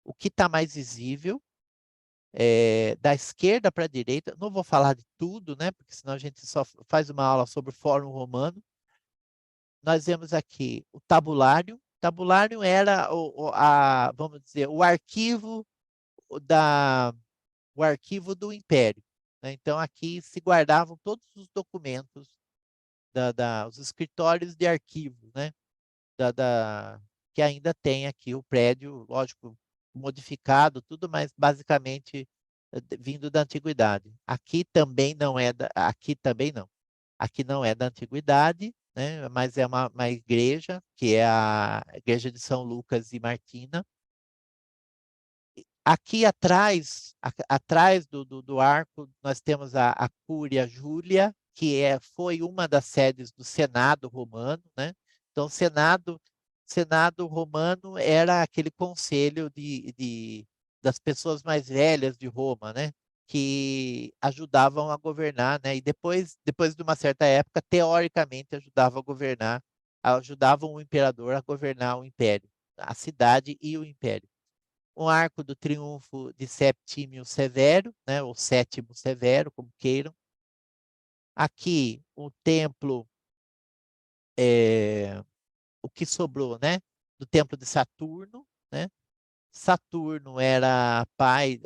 o que está mais visível, da esquerda para a direita. Não vou falar de tudo, né? Porque senão a gente só faz uma aula sobre o Fórum Romano. Nós vemos aqui o tabulário. O tabulário era vamos dizer, o arquivo do Império, né? Então aqui se guardavam todos os documentos os escritórios de arquivo, né? Que ainda tem aqui o prédio, lógico, modificado, tudo, mas basicamente vindo da antiguidade. Aqui também não. Aqui não é da antiguidade, né? Mas é uma igreja, que é a igreja de São Lucas e Martina. Aqui atrás do arco, nós temos a Cúria Júlia, que foi uma das sedes do Senado romano, né? Então, Senado romano era aquele conselho das pessoas mais velhas de Roma, né? Que ajudavam a governar, né? E depois de uma certa época, teoricamente, ajudavam o imperador a governar o império, a cidade e o império. Um arco do triunfo de Septímio Severo, né? Ou Sétimo Severo, como queiram. Aqui, o templo, o que sobrou, né? Do templo de Saturno, né? Saturno era pai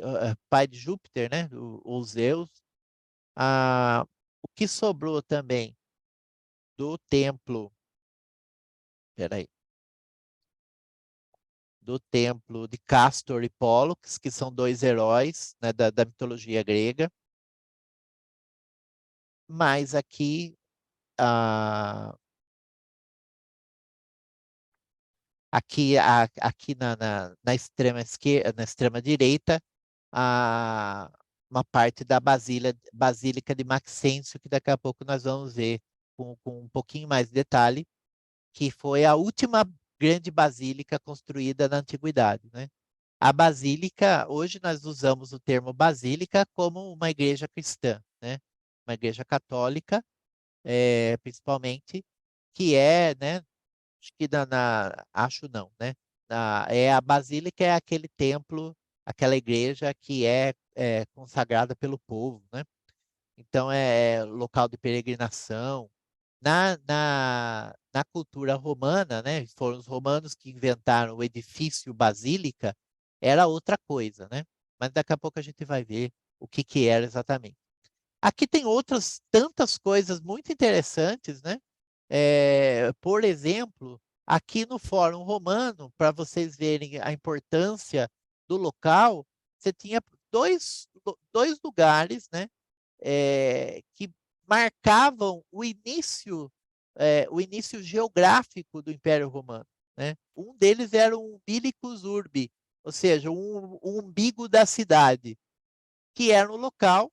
de Júpiter, né? O Zeus. O que sobrou também do templo, peraí, do templo de Castor e Pólux, que são dois heróis, né, da mitologia grega. Mas aqui aqui na extrema esquerda, na extrema direita, uma parte da Basílica de Maxêncio, que daqui a pouco nós vamos ver com um pouquinho mais de detalhe, que foi a última grande basílica construída na antiguidade, né? A basílica, hoje nós usamos o termo basílica como uma igreja cristã, né? Uma igreja católica, principalmente, que é, né? Acho que acho não, né? A basílica é aquele templo, aquela igreja que é consagrada pelo povo, né? Então é local de peregrinação. Na cultura romana, né? Foram os romanos que inventaram o edifício basílica, era outra coisa, né? Mas daqui a pouco a gente vai ver o que era exatamente. Aqui tem outras tantas coisas muito interessantes, né? Por exemplo, aqui no Fórum Romano, para vocês verem a importância do local, você tinha dois lugares, né? Que marcavam o início geográfico do Império Romano, né? Um deles era o Umbilicus Urbi, ou seja, o umbigo da cidade, que era um local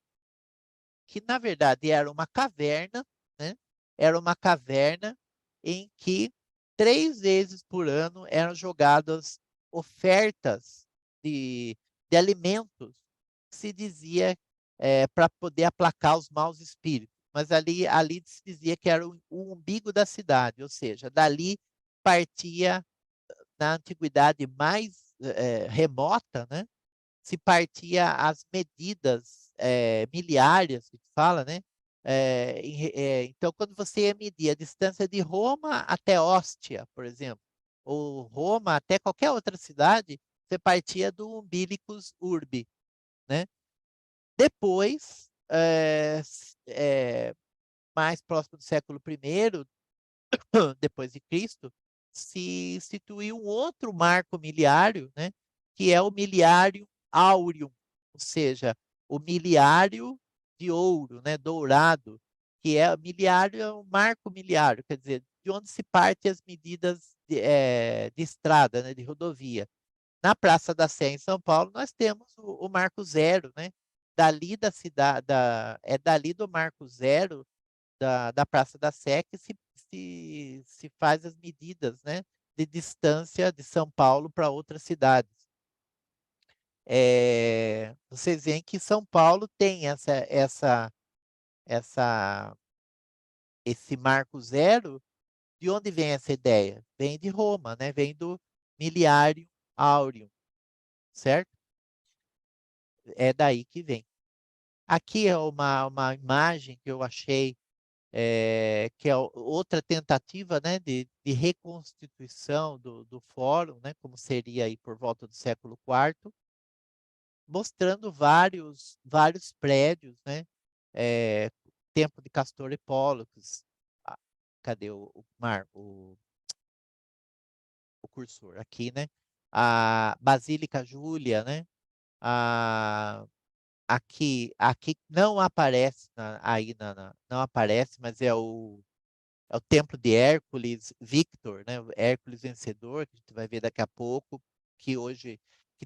que, na verdade, era uma caverna, né? Era uma caverna em que 3 vezes por ano eram jogadas ofertas de alimentos, se dizia para poder aplacar os maus espíritos. Mas ali se dizia que era o umbigo da cidade, ou seja, dali partia, na antiguidade mais remota, né? Se partia as medidas miliárias, que fala, né? Então, quando você ia medir a distância de Roma até Ostia, por exemplo, ou Roma até qualquer outra cidade, você partia do Umbilicus Urbi, né? Depois, mais próximo do século I, depois de Cristo, se instituiu um outro marco miliário, né? Que é o miliário áureo, ou seja, o miliário de ouro, né, dourado, que é miliário, é um marco miliário, quer dizer, de onde se parte as medidas de estrada, né, de rodovia. Na Praça da Sé, em São Paulo, nós temos o Marco Zero, né? Dali da cidade, é dali do Marco Zero da Praça da Sé que se faz as medidas, né, de distância de São Paulo para outras cidades. Vocês veem que São Paulo tem esse Marco Zero. De onde vem essa ideia? Vem de Roma, né? Vem do Miliário Áureo, certo? É daí que vem. Aqui é uma imagem que eu achei, que é outra tentativa, né, de reconstituição do fórum, né, como seria aí por volta do século IV, mostrando vários prédios, né, tempo de Castor e Pólux. Cadê o cursor? Aqui, né? A Basílica Júlia, né? Aqui não aparece não aparece, mas é o Templo de Hércules Victor, né? O Hércules Vencedor, que a gente vai ver daqui a pouco, que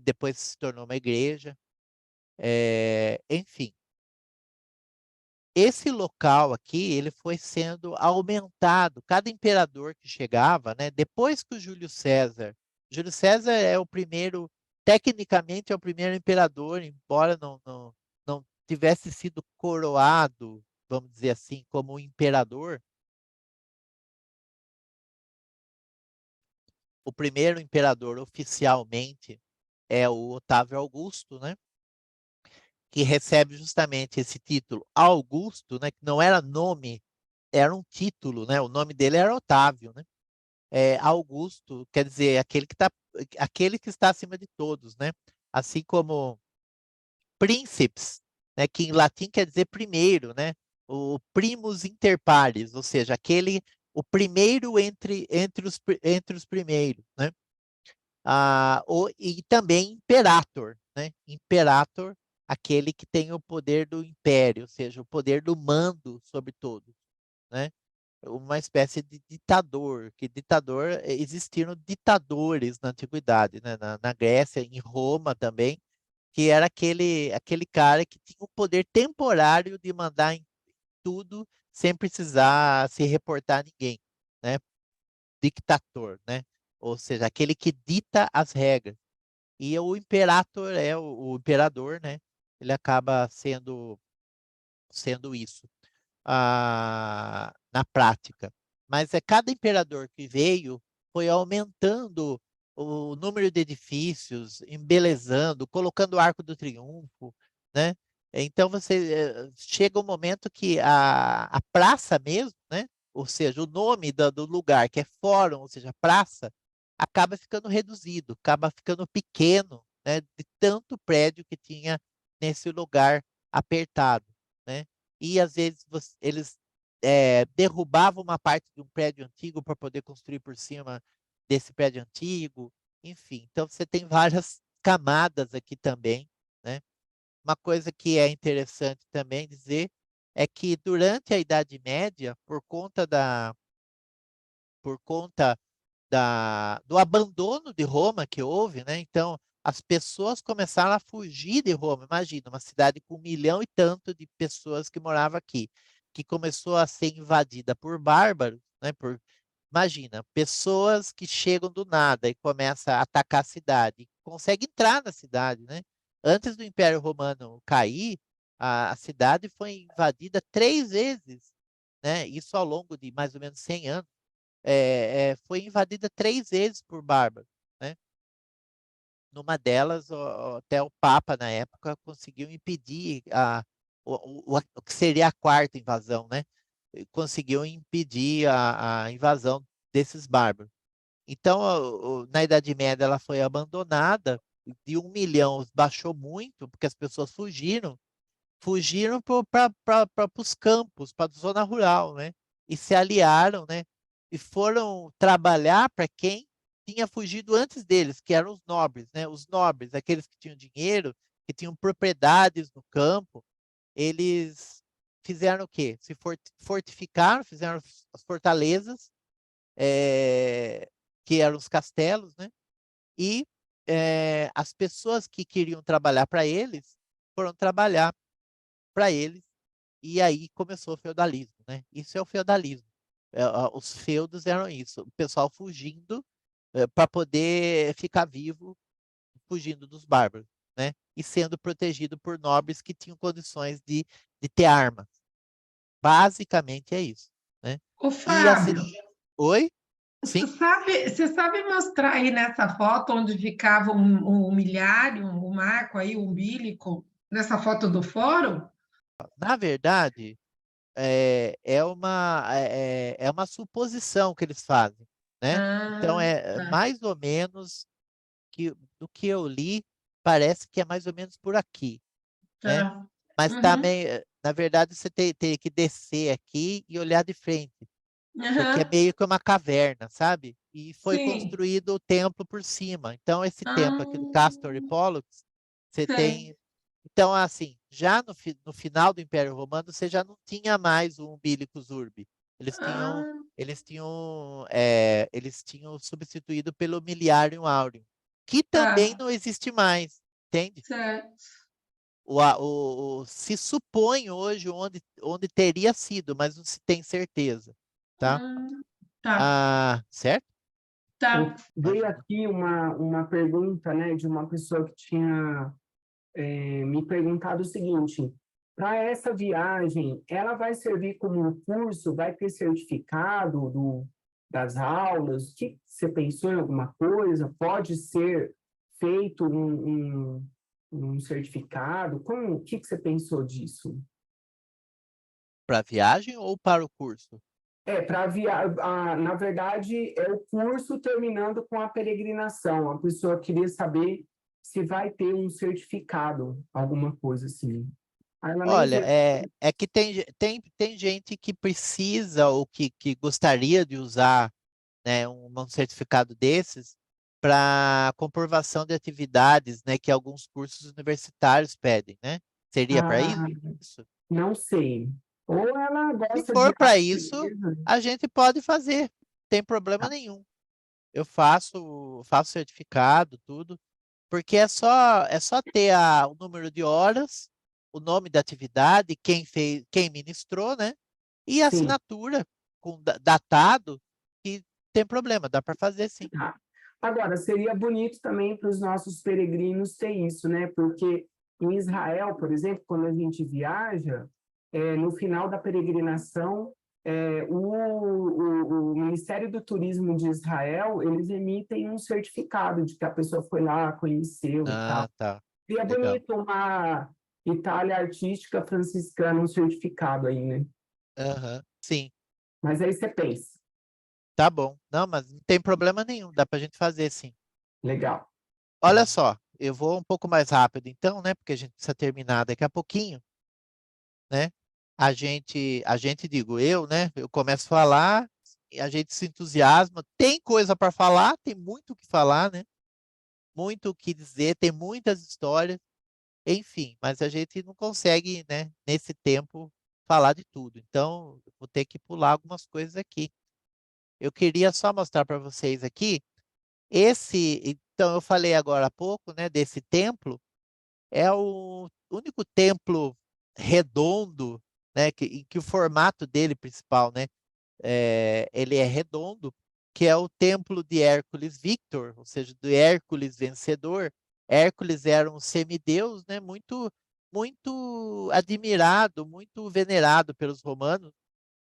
depois se tornou uma igreja. Enfim, esse local aqui, ele foi sendo aumentado. Cada imperador que chegava, né? Depois que o Júlio César é o primeiro, tecnicamente é o primeiro imperador, embora não tivesse sido coroado, vamos dizer assim, como imperador. O primeiro imperador oficialmente é o Otávio Augusto, né? Que recebe justamente esse título Augusto, né? Que não era nome, era um título, né? O nome dele era Otávio, né? Augusto quer dizer aquele que está acima de todos, né? Assim como príncipes, né? Que em latim quer dizer primeiro, né? O primus inter pares, ou seja, o primeiro entre os primeiros, né? E também imperator, né? Imperator, aquele que tem o poder do império, ou seja, o poder do mando sobre todos, né? uma espécie de ditador, que ditador, existiram ditadores na antiguidade, né? Na Grécia, em Roma também, que era aquele cara que tinha o poder temporário de mandar em tudo sem precisar se reportar a ninguém, né? Dictator, né? Ou seja, aquele que dita as regras. E o imperator o imperador, né? Ele acaba sendo isso na prática. Mas cada imperador que veio foi aumentando o número de edifícios, embelezando, colocando o Arco do Triunfo, né? Então você chega um momento que a praça mesmo, né? Ou seja, o nome do lugar, que é fórum, ou seja, praça, acaba ficando reduzido, acaba ficando pequeno, né? De tanto prédio que tinha nesse lugar apertado, né? E às vezes eles derrubavam uma parte de um prédio antigo para poder construir por cima desse prédio antigo, enfim. Então você tem várias camadas aqui também, né? Uma coisa que é interessante também dizer é que durante a Idade Média, por conta do abandono de Roma que houve, né? Então, as pessoas começaram a fugir de Roma. Imagina, uma cidade com 1 milhão e tanto de pessoas que moravam aqui, que começou a ser invadida por bárbaros, né? Imagina, pessoas que chegam do nada e começam a atacar a cidade, conseguem entrar na cidade, né? Antes do Império Romano cair, a cidade foi invadida 3 vezes, né? Isso ao longo de mais ou menos 100 anos. Foi invadida 3 vezes por bárbaros, né? Numa delas, até o Papa, na época, conseguiu impedir o que seria a quarta invasão, né? Conseguiu impedir a invasão desses bárbaros. Então, na Idade Média, ela foi abandonada, de 1 milhão baixou muito, porque as pessoas fugiram para os campos, para a zona rural, né? E se aliaram, né? E foram trabalhar para quem tinha fugido antes deles, que eram os nobres, né? Os nobres, aqueles que tinham dinheiro, que tinham propriedades no campo, eles fizeram o quê? Se fortificaram, fizeram as fortalezas, que eram os castelos, né? E as pessoas que queriam trabalhar para eles foram trabalhar para eles, e aí começou o feudalismo, né? Isso é o feudalismo. Os feudos eram isso, o pessoal fugindo para poder ficar vivo, fugindo dos bárbaros, né? E sendo protegido por nobres que tinham condições de ter armas. Basicamente é isso, né? Ô, E assim, Fábio, oi? você Sim? sabe mostrar aí nessa foto onde ficava um milhário, um marco aí, o umbilico, nessa foto do fórum? Na verdade, é uma suposição que eles fazem, né? Então, Ah, tá. mais ou menos do que eu li, parece que é mais ou menos por aqui, né? Tá. Mas Uhum, também, na verdade, você tem que descer aqui e olhar de frente, porque é uhum, meio que uma caverna, sabe? E foi sim. construído o templo por cima. Então, esse templo aqui do Ah, Castor e Pollux, você sei. tem. Então, assim, já no final do Império Romano, você já não tinha mais o Umbilicus Urbi. Eles tinham, Ah, eles tinham substituído pelo Miliarium Aureum, que também tá, não existe mais, entende? certo. Se supõe hoje onde teria sido, mas não se tem certeza, tá? Ah, tá, Certo? tá. Veio Imagina. aqui uma pergunta, né, de uma pessoa que tinha me perguntado o seguinte: para essa viagem, ela vai servir como um curso? Vai ter certificado das aulas? Você pensou em alguma coisa? Pode ser feito um certificado? O que você pensou disso? Para a viagem ou para o curso? Na verdade, é o curso terminando com a peregrinação. A pessoa queria saber se vai ter um certificado, alguma coisa assim. Aí ela nem Olha, vê. é que tem gente que precisa ou que gostaria de usar, né, um certificado desses para comprovação de atividades, né, que alguns cursos universitários pedem, né? Seria para Ah, isso? não sei. Ou ela Se gosta de for para arte isso, mesmo. a gente pode fazer, não tem problema nenhum. Eu faço certificado, tudo, porque é só ter o número de horas, o nome da atividade, quem fez, quem ministrou, né? E a Sim. assinatura com datado, que tem problema, dá para fazer sim. Tá. Agora, seria bonito também para os nossos peregrinos ter isso, né? Porque em Israel, por exemplo, quando a gente viaja, no final da peregrinação, o Ministério do Turismo de Israel, eles emitem um certificado de que a pessoa foi lá, conheceu e tal. Ah, tá. Seria Legal. bonito uma Itália Artística Franciscana, um certificado aí, né? Aham, sim, Mas aí você pensa. tá bom. Não, mas não tem problema nenhum, dá para a gente fazer sim. Legal. Olha só, eu vou um pouco mais rápido então, né? Porque a gente precisa terminar daqui a pouquinho, né? Digo eu, né? Eu começo a falar, e a gente se entusiasma, tem coisa para falar, tem muito o que falar, né? Muito o que dizer, tem muitas histórias, enfim, mas a gente não consegue, né, nesse tempo, falar de tudo. Então, eu vou ter que pular algumas coisas aqui. Eu queria só mostrar para vocês aqui, então eu falei agora há pouco, né, desse templo, é o único templo redondo, né, em que o formato dele principal, né, ele é redondo, que é o templo de Hércules Victor, ou seja, do Hércules vencedor. Hércules era um semideus, né, muito admirado, muito venerado pelos romanos,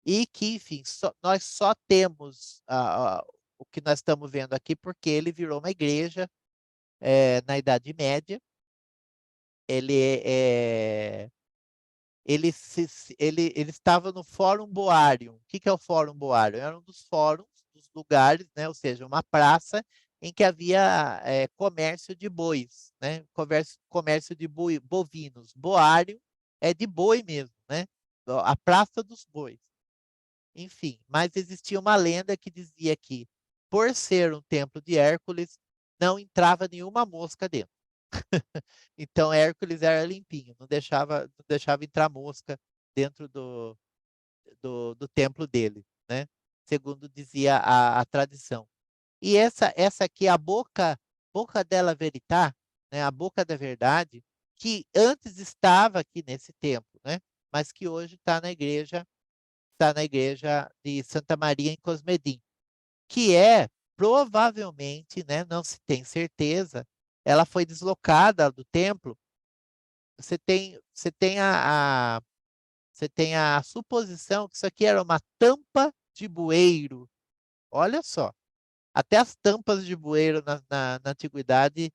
e que, enfim, nós só temos o que nós estamos vendo aqui porque ele virou uma igreja na Idade Média. Ele é, ele estava no Fórum Boarium. O que é o Fórum Boarium? Era um dos fóruns, dos lugares, né? Ou seja, uma praça em que havia comércio de bois, né? Comércio de bovinos. Boarium é de boi mesmo, né? A Praça dos Bois. Enfim, mas existia uma lenda que dizia que, por ser um templo de Hércules, não entrava nenhuma mosca dentro. Então Hércules era limpinho, não deixava entrar mosca dentro do templo dele, né? Segundo dizia a tradição. E essa aqui é a boca della verità, né? A boca da verdade, que antes estava aqui nesse templo, né? Mas que hoje está na igreja de Santa Maria em Cosmedin, que é provavelmente, né? Não se tem certeza, ela foi deslocada do templo. Você tem a suposição que isso aqui era uma tampa de bueiro. Olha só, até as tampas de bueiro na antiguidade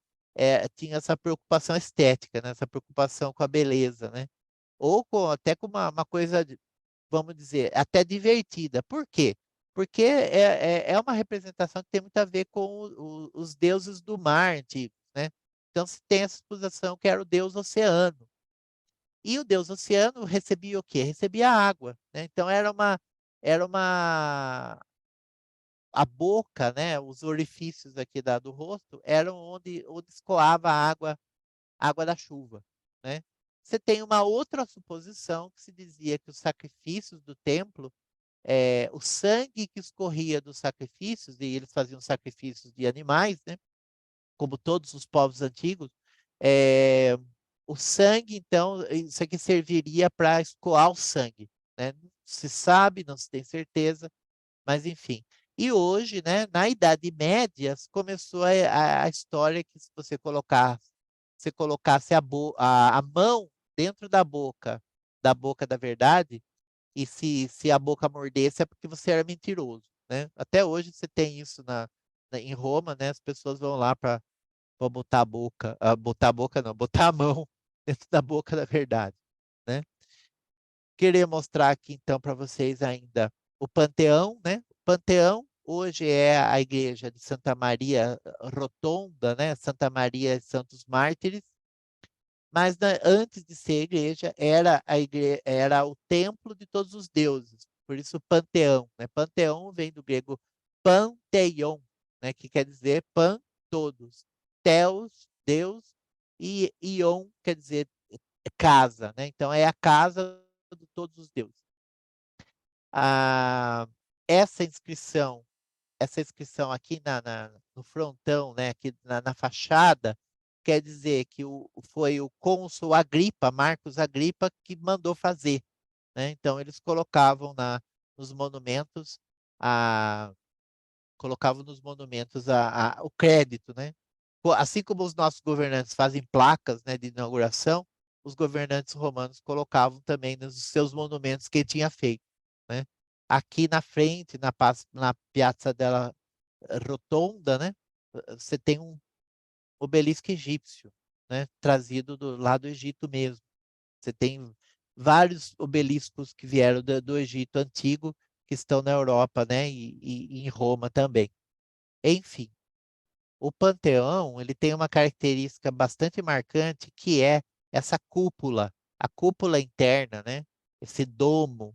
tinha essa preocupação estética, né? Essa preocupação com a beleza, né? Ou até com uma coisa, vamos dizer, até divertida. Por quê? Porque é uma representação que tem muito a ver com os deuses do mar antigos, né? Então se tem essa suposição que era o deus oceano. E o deus oceano recebia o quê? Recebia água, né? Então a boca, né? Os orifícios aqui do rosto eram onde escoava a água da chuva, né? Você tem uma outra suposição que se dizia que os sacrifícios do templo, o sangue que escorria dos sacrifícios, e eles faziam sacrifícios de animais, né? Como todos os povos antigos, é, o sangue, então, isso aqui serviria para escoar o sangue, né? Não se sabe, não se tem certeza, mas enfim. E hoje, né, na Idade Média, começou a história que se você colocasse a mão dentro da boca da verdade, e se a boca mordesse é porque você era mentiroso, né? Até hoje você tem isso em Roma, né? As pessoas vão lá para botar a boca não, botar a mão dentro da boca da verdade, né? Queria mostrar aqui então para vocês ainda o Panteão, né? O Panteão hoje é a igreja de Santa Maria Rotonda, né? Santa Maria e Santos Mártires, mas antes de ser igreja era o templo de todos os deuses, por isso Panteão, né? Panteão vem do grego Panteion, né? Que quer dizer pan, todos, Theos, Deus, e Ion quer dizer casa, né? Então é a casa de todos os deuses. Essa inscrição aqui no frontão, né, aqui na fachada, quer dizer que foi o cônsul Agripa, Marcos Agripa, que mandou fazer, né? Então, eles colocavam nos monumentos o crédito, né? Assim como os nossos governantes fazem placas, né, de inauguração, os governantes romanos colocavam também nos seus monumentos que tinha feito, né? Aqui na frente, na Piazza della Rotonda, né, você tem um obelisco egípcio, né, trazido lá do Egito mesmo. Você tem vários obeliscos que vieram do Egito antigo, que estão na Europa, né, e em Roma também. Enfim, o Panteão, ele tem uma característica bastante marcante, que é essa cúpula, a cúpula interna, né, esse domo,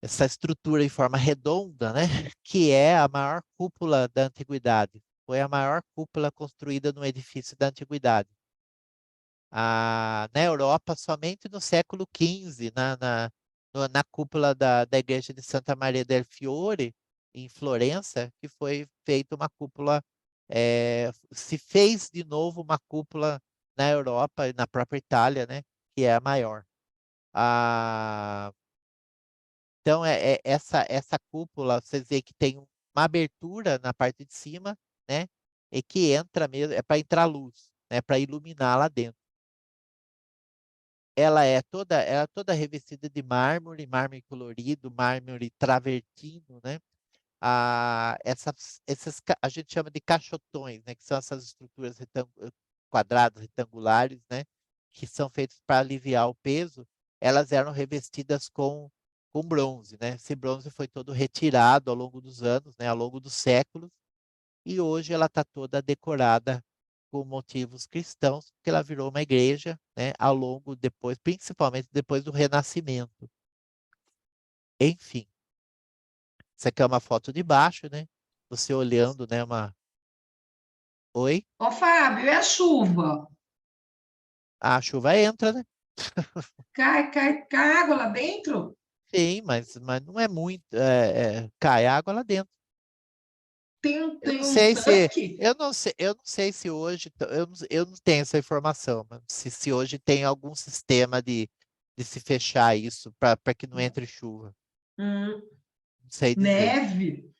essa estrutura em forma redonda, né, que é a maior cúpula da antiguidade. Foi a maior cúpula construída no edifício da antiguidade. Na Europa, somente no século XV, na cúpula da igreja de Santa Maria del Fiore, em Florença, que foi feita uma cúpula, se fez de novo uma cúpula na Europa e na própria Itália, né, que é a maior. Então, essa cúpula, vocês veem que tem uma abertura na parte de cima, né? E que entra mesmo, é para entrar luz, né? Para iluminar lá dentro. Ela é toda revestida de mármore colorido, mármore travertino, né? A gente chama de caixotões, né? Que são essas estruturas quadradas, retangulares, né? Que são feitas para aliviar o peso. Elas eram revestidas com bronze, né? Esse bronze foi todo retirado ao longo dos anos, né? Ao longo dos séculos. E hoje ela está toda decorada com motivos cristãos, porque ela virou uma igreja, né? Principalmente depois do Renascimento. Enfim. Essa aqui é uma foto de baixo, né? Você olhando, né? Oi? Ô, Fábio, e a chuva? A chuva entra, né? Cai água lá dentro? Sim, mas não é muito. Cai água lá dentro. Eu não Tem um sei se. tanque? Eu não sei se hoje. Eu não tenho essa informação, mas se hoje tem algum sistema de se fechar isso para que não entre chuva. Hum, Não sei dizer. neve?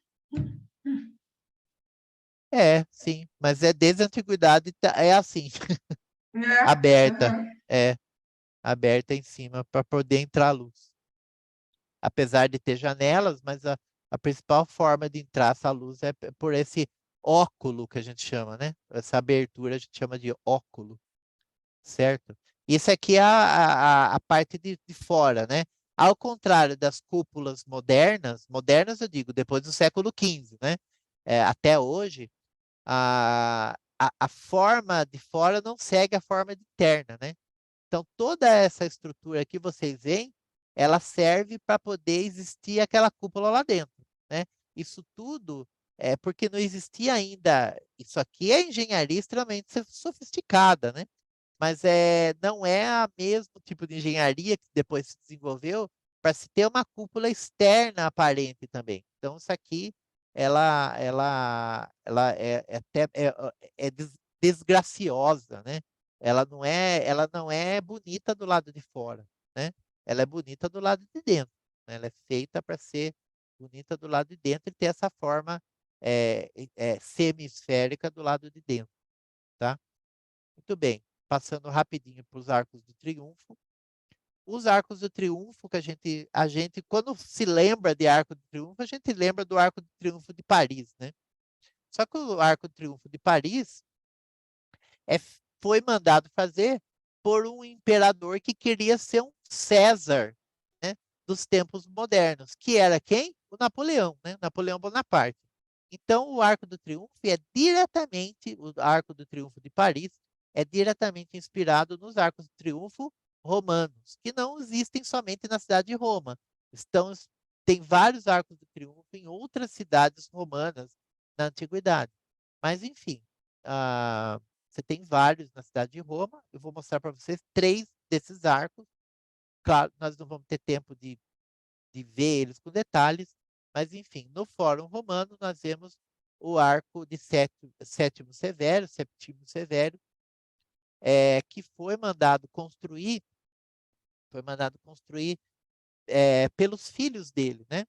Sim, mas desde a antiguidade é assim, É, aberta. aham. É, aberta em cima para poder entrar luz. Apesar de ter janelas, mas a principal forma de entrar essa luz é por esse óculo que a gente chama, né? Essa abertura a gente chama de óculo, certo? Isso aqui é a parte de fora, né? Ao contrário das cúpulas modernas eu digo, depois do século XV, né? Até hoje, a forma de fora não segue a forma de interna, né? Então, toda essa estrutura que vocês veem, ela serve para poder existir aquela cúpula lá dentro, né? Isso tudo é porque não existia ainda. Isso aqui é engenharia extremamente sofisticada, né? Mas não é o mesmo tipo de engenharia que depois se desenvolveu para se ter uma cúpula externa aparente também. Então, isso aqui, ela é até desgraciosa, né? Ela não é bonita do lado de fora, né? Ela é bonita do lado de dentro, né? Ela é feita para ser bonita do lado de dentro e ter essa forma semi-esférica do lado de dentro, tá? Muito bem. Passando rapidinho para os arcos do triunfo. Os arcos do triunfo que a gente, quando se lembra de arco do triunfo, a gente lembra do arco do triunfo de Paris, né? Só que o arco do triunfo de Paris é, foi mandado fazer por um imperador que queria ser um César, né, dos tempos modernos, que era quem? O Napoleão, né? Napoleão Bonaparte. Então, o Arco do Triunfo o Arco do Triunfo de Paris é diretamente inspirado nos Arcos do Triunfo romanos, que não existem somente na cidade de Roma. Tem vários Arcos do Triunfo em outras cidades romanas na antiguidade. Mas, enfim, você tem vários na cidade de Roma. Eu vou mostrar para vocês 3 desses arcos. Claro, nós não vamos ter tempo de de ver eles com detalhes, mas, enfim, no Fórum Romano nós vemos o arco de Sétimo Severo, que foi mandado construir pelos filhos dele, né?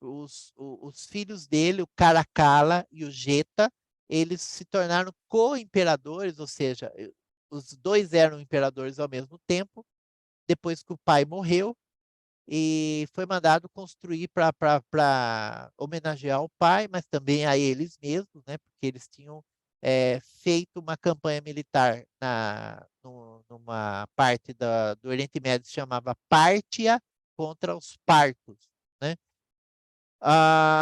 Os filhos dele, o Caracalla e o Geta, eles se tornaram co-imperadores, ou seja, os dois eram imperadores ao mesmo tempo, depois que o pai morreu, e foi mandado construir para homenagear o pai, mas também a eles mesmos, né? Porque eles tinham feito uma campanha militar numa parte do Oriente Médio que se chamava Pártia contra os partos, né?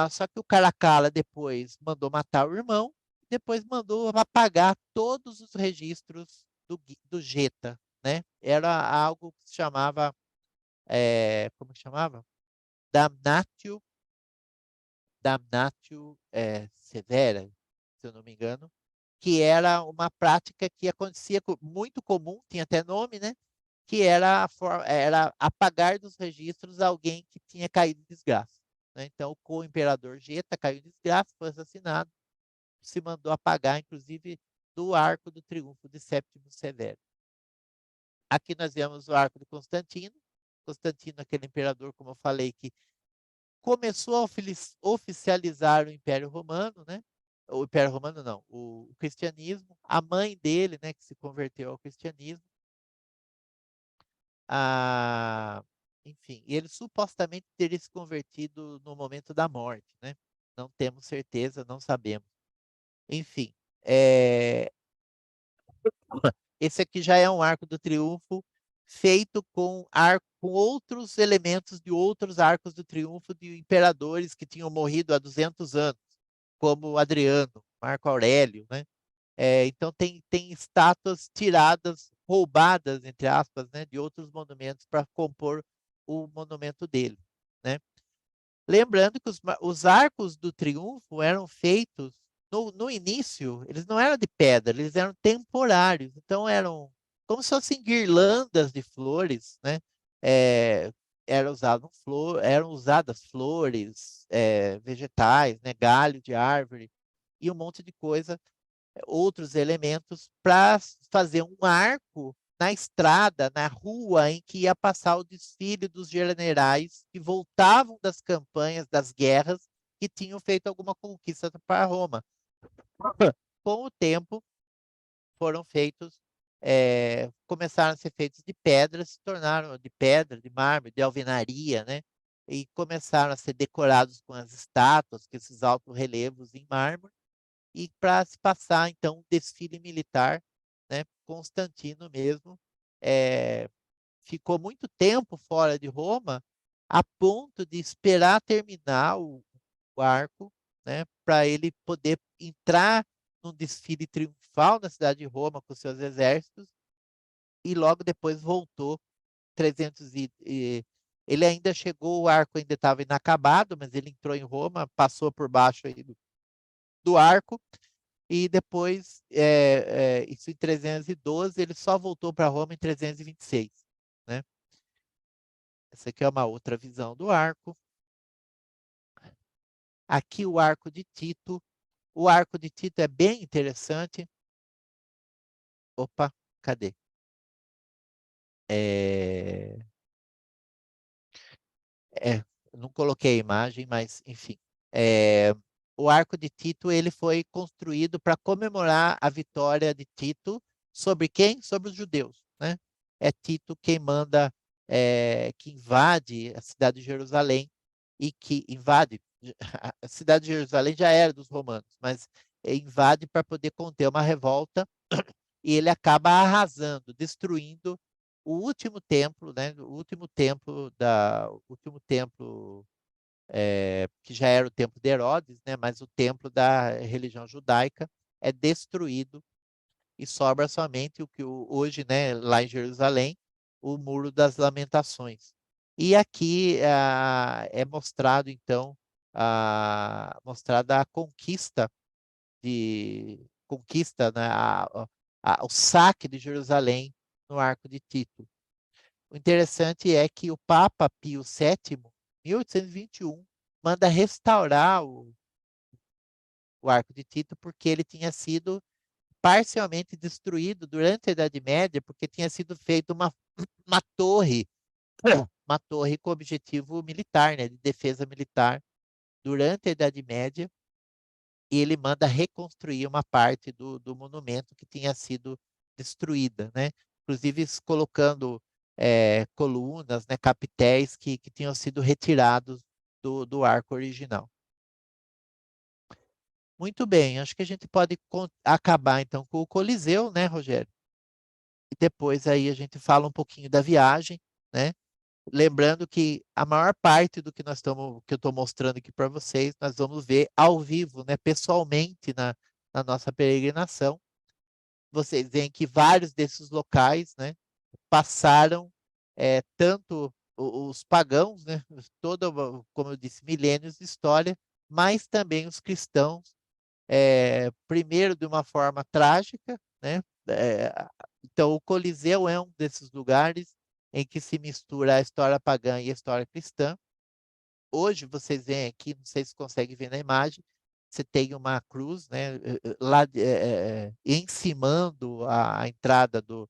Só que o Caracalla depois mandou matar o irmão, depois mandou apagar todos os registros do Geta, né? Era algo que se chamava, como que chamava? Damnatio Severa, se eu não me engano, que era uma prática que acontecia muito comum, tinha até nome, né? Que era apagar dos registros alguém que tinha caído em desgraça, né? Então, o co-imperador Geta caiu em desgraça, foi assassinado, se mandou apagar, inclusive, do Arco do Triunfo de Séptimo Severo. Aqui nós vemos o Arco de Constantino. Constantino, aquele imperador, como eu falei, que começou a oficializar o Império Romano, né? O Império Romano não, o cristianismo. A mãe dele, né, que se converteu ao cristianismo. Enfim, ele supostamente teria se convertido no momento da morte, né? Não temos certeza, não sabemos. Enfim, esse aqui já é um arco do triunfo feito com outros elementos de outros arcos do triunfo de imperadores que tinham morrido há 200 anos, como Adriano, Marco Aurélio, né? Então tem estátuas tiradas, roubadas, entre aspas, né, de outros monumentos para compor o monumento dele, né? Lembrando que os arcos do triunfo eram feitos, no início, eles não eram de pedra, eles eram temporários. Então, eram como se fossem guirlandas de flores, né? Eram usadas flores, vegetais, né? Galho de árvore e um monte de coisa, outros elementos, para fazer um arco na estrada, na rua em que ia passar o desfile dos generais que voltavam das campanhas, das guerras, que tinham feito alguma conquista para Roma. Com o tempo, foram feitos, começaram a ser feitos de pedra, se tornaram de pedra, de mármore, de alvenaria, né? E começaram a ser decorados com as estátuas, com esses altos relevos em mármore, e para se passar, então, um desfile militar, né? Constantino mesmo ficou muito tempo fora de Roma, a ponto de esperar terminar o arco, né? Para ele poder entrar num desfile triunfal na cidade de Roma com seus exércitos, e logo depois voltou 300 ele ainda chegou, o arco ainda estava inacabado, mas ele entrou em Roma, passou por baixo aí do arco, e depois, isso em 312, ele só voltou para Roma em 326, né? Essa aqui é uma outra visão do arco. Aqui o arco de Tito. O arco de Tito é bem interessante. Opa, cadê? Não coloquei a imagem, mas enfim. O arco de Tito, ele foi construído para comemorar a vitória de Tito sobre quem? Sobre os judeus, né? É Tito quem manda, que invade a cidade de Jerusalém, e que invade a cidade de Jerusalém, já era dos romanos, mas invade para poder conter uma revolta, e ele acaba arrasando, destruindo o último templo, né? O último templo que já era o templo de Herodes, né? Mas o templo da religião judaica é destruído, e sobra somente o que hoje, né, lá em Jerusalém, o Muro das Lamentações. E aqui é mostrado, então, mostrada a conquista, né, o saque de Jerusalém no Arco de Tito. O interessante é que o Papa Pio VII, 1821, manda restaurar o Arco de Tito, porque ele tinha sido parcialmente destruído durante a Idade Média, porque tinha sido feita uma torre com objetivo militar, né, de defesa militar, durante a Idade Média, e ele manda reconstruir uma parte do monumento que tinha sido destruída, né? Inclusive colocando colunas, né, capitéis que tinham sido retirados do arco original. Muito bem, acho que a gente pode acabar então com o Coliseu, né, Rogério? E depois aí a gente fala um pouquinho da viagem, né? Lembrando que a maior parte do que que eu estou mostrando aqui para vocês, nós vamos ver ao vivo, né, pessoalmente na nossa peregrinação. Vocês veem que vários desses locais, né, passaram tanto os pagãos, né, como eu disse, milênios de história, mas também os cristãos, primeiro de uma forma trágica, né? Então, o Coliseu é um desses lugares em que se mistura a história pagã e a história cristã. Hoje, vocês veem aqui, não sei se conseguem ver na imagem, você tem uma cruz, né, lá encimando a entrada do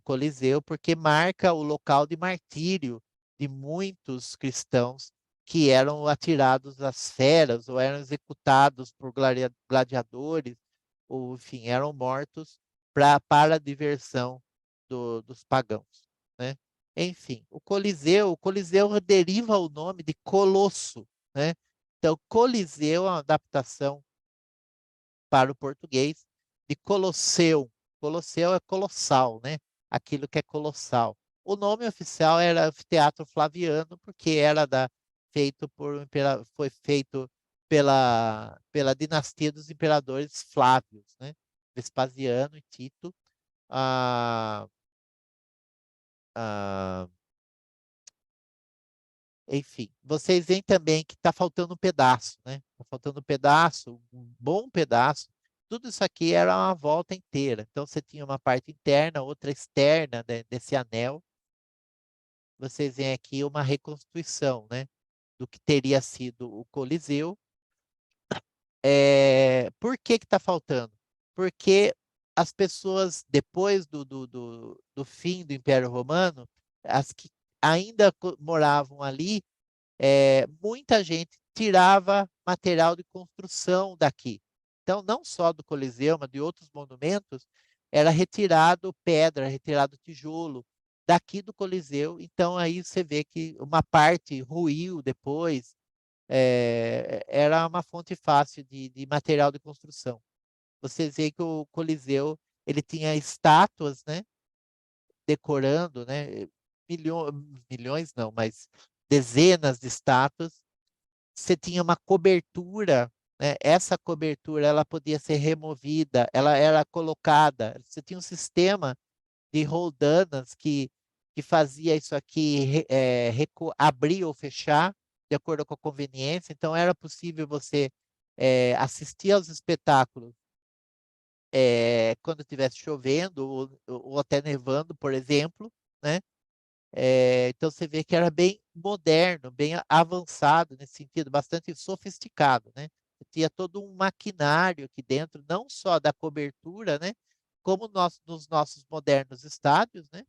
Coliseu, porque marca o local de martírio de muitos cristãos que eram atirados às feras ou eram executados por gladiadores, ou enfim, eram mortos para a diversão dos pagãos, né? Enfim, o Coliseu deriva o nome de Colosso, né? Então, Coliseu é uma adaptação para o português de Colosseu. Colosseu é colossal, né? Aquilo que é colossal. O nome oficial era Anfiteatro Flaviano, porque era foi feito pela dinastia dos imperadores Flávios, né? Vespasiano e Tito. Ah, ah, enfim, vocês veem também que está faltando um pedaço, né? Está faltando um pedaço, um bom pedaço. Tudo isso aqui era uma volta inteira. Então, você tinha uma parte interna, outra externa, né, desse anel. Vocês veem aqui uma reconstituição, né, do que teria sido o Coliseu. Por que está faltando? Porque as pessoas, depois do fim do Império Romano, as que ainda moravam ali, muita gente tirava material de construção daqui. Então, não só do Coliseu, mas de outros monumentos, era retirado pedra, retirado tijolo daqui do Coliseu. Então, aí você vê que uma parte ruiu depois, era uma fonte fácil de material de construção. Você vê que o Coliseu ele tinha estátuas, né, decorando, né, milhões não, mas dezenas de estátuas. Você tinha uma cobertura, né? Essa cobertura ela podia ser removida, ela era colocada. Você tinha um sistema de roldanas que fazia isso aqui abrir ou fechar de acordo com a conveniência. Então era possível você assistir aos espetáculos quando estivesse chovendo ou até nevando, por exemplo, né? Então você vê que era bem moderno, bem avançado nesse sentido, bastante sofisticado, né? Tinha todo um maquinário aqui dentro, não só da cobertura, né? Como nos nossos modernos estádios, né?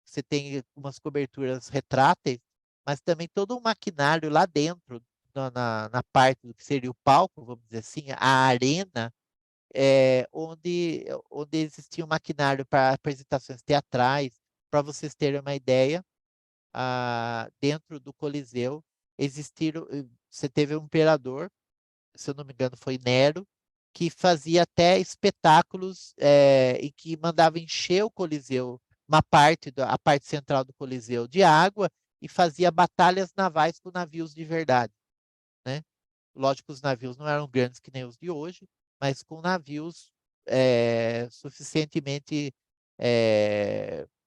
Você tem umas coberturas retráteis, mas também todo um maquinário lá dentro, na parte do que seria o palco, vamos dizer assim, a arena, onde existia um maquinário para apresentações teatrais. Para vocês terem uma ideia, dentro do Coliseu você teve um imperador, se eu não me engano foi Nero, que fazia até espetáculos em que mandava encher o Coliseu, a parte central do Coliseu de água e fazia batalhas navais com navios de verdade, né? Lógico que os navios não eram grandes que nem os de hoje, mas com navios suficientemente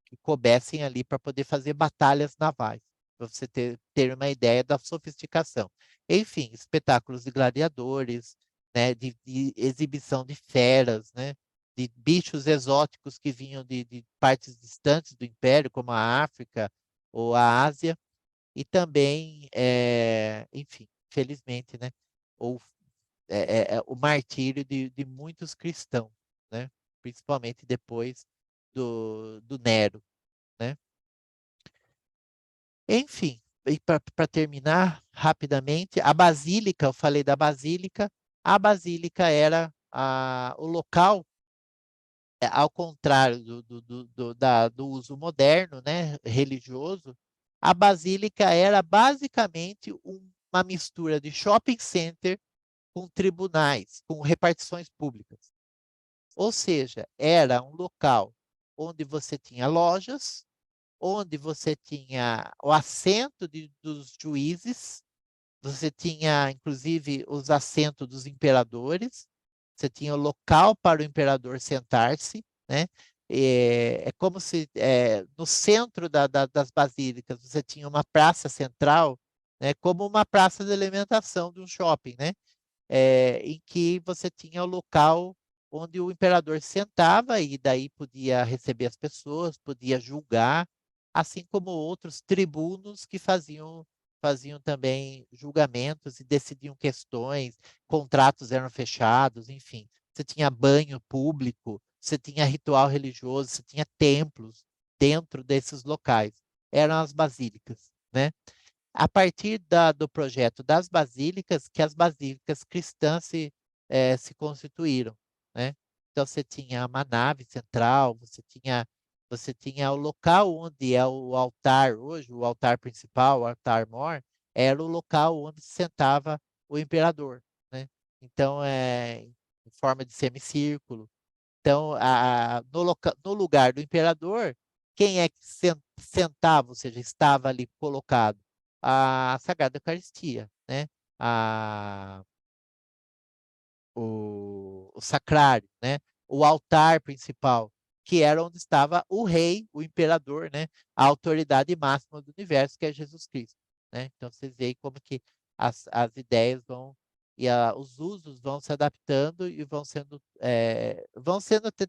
que coubessem ali para poder fazer batalhas navais, para você ter uma ideia da sofisticação. Enfim, espetáculos de gladiadores, né, de exibição de feras, né, de bichos exóticos que vinham de partes distantes do Império, como a África ou a Ásia. e também, enfim, felizmente, né, o martírio de muitos cristãos, né, principalmente depois do Nero, né. Enfim, e para terminar rapidamente, a Basílica, eu falei da Basílica, a Basílica era o local, ao contrário do uso moderno, né, religioso, a Basílica era basicamente uma mistura de shopping center com tribunais, com repartições públicas. Ou seja, era um local onde você tinha lojas, onde você tinha o assento dos juízes, você tinha, inclusive, os assentos dos imperadores, você tinha o local para o imperador sentar-se, né? É como se no centro das basílicas você tinha uma praça central, né? Como uma praça de alimentação de um shopping, né? Em que você tinha o local onde o imperador sentava e daí podia receber as pessoas, podia julgar, assim como outros tribunos que faziam também julgamentos e decidiam questões, contratos eram fechados, enfim. Você tinha banho público, você tinha ritual religioso, você tinha templos dentro desses locais. Eram as basílicas, né? A partir do projeto das basílicas, que as basílicas cristãs se constituíram, né? Então, você tinha uma nave central, você tinha o local onde é o altar hoje, o altar principal, o altar-mor, era o local onde se sentava o imperador, né? Então, em forma de semicírculo. Então, no lugar do imperador, quem é que sentava, ou seja, estava ali colocado? A Sagrada Eucaristia, né? O sacrário, né? O altar principal, que era onde estava o rei, o imperador, né? A autoridade máxima do universo, que é Jesus Cristo, né? Então, vocês veem como que as ideias os usos vão se adaptando e vão sendo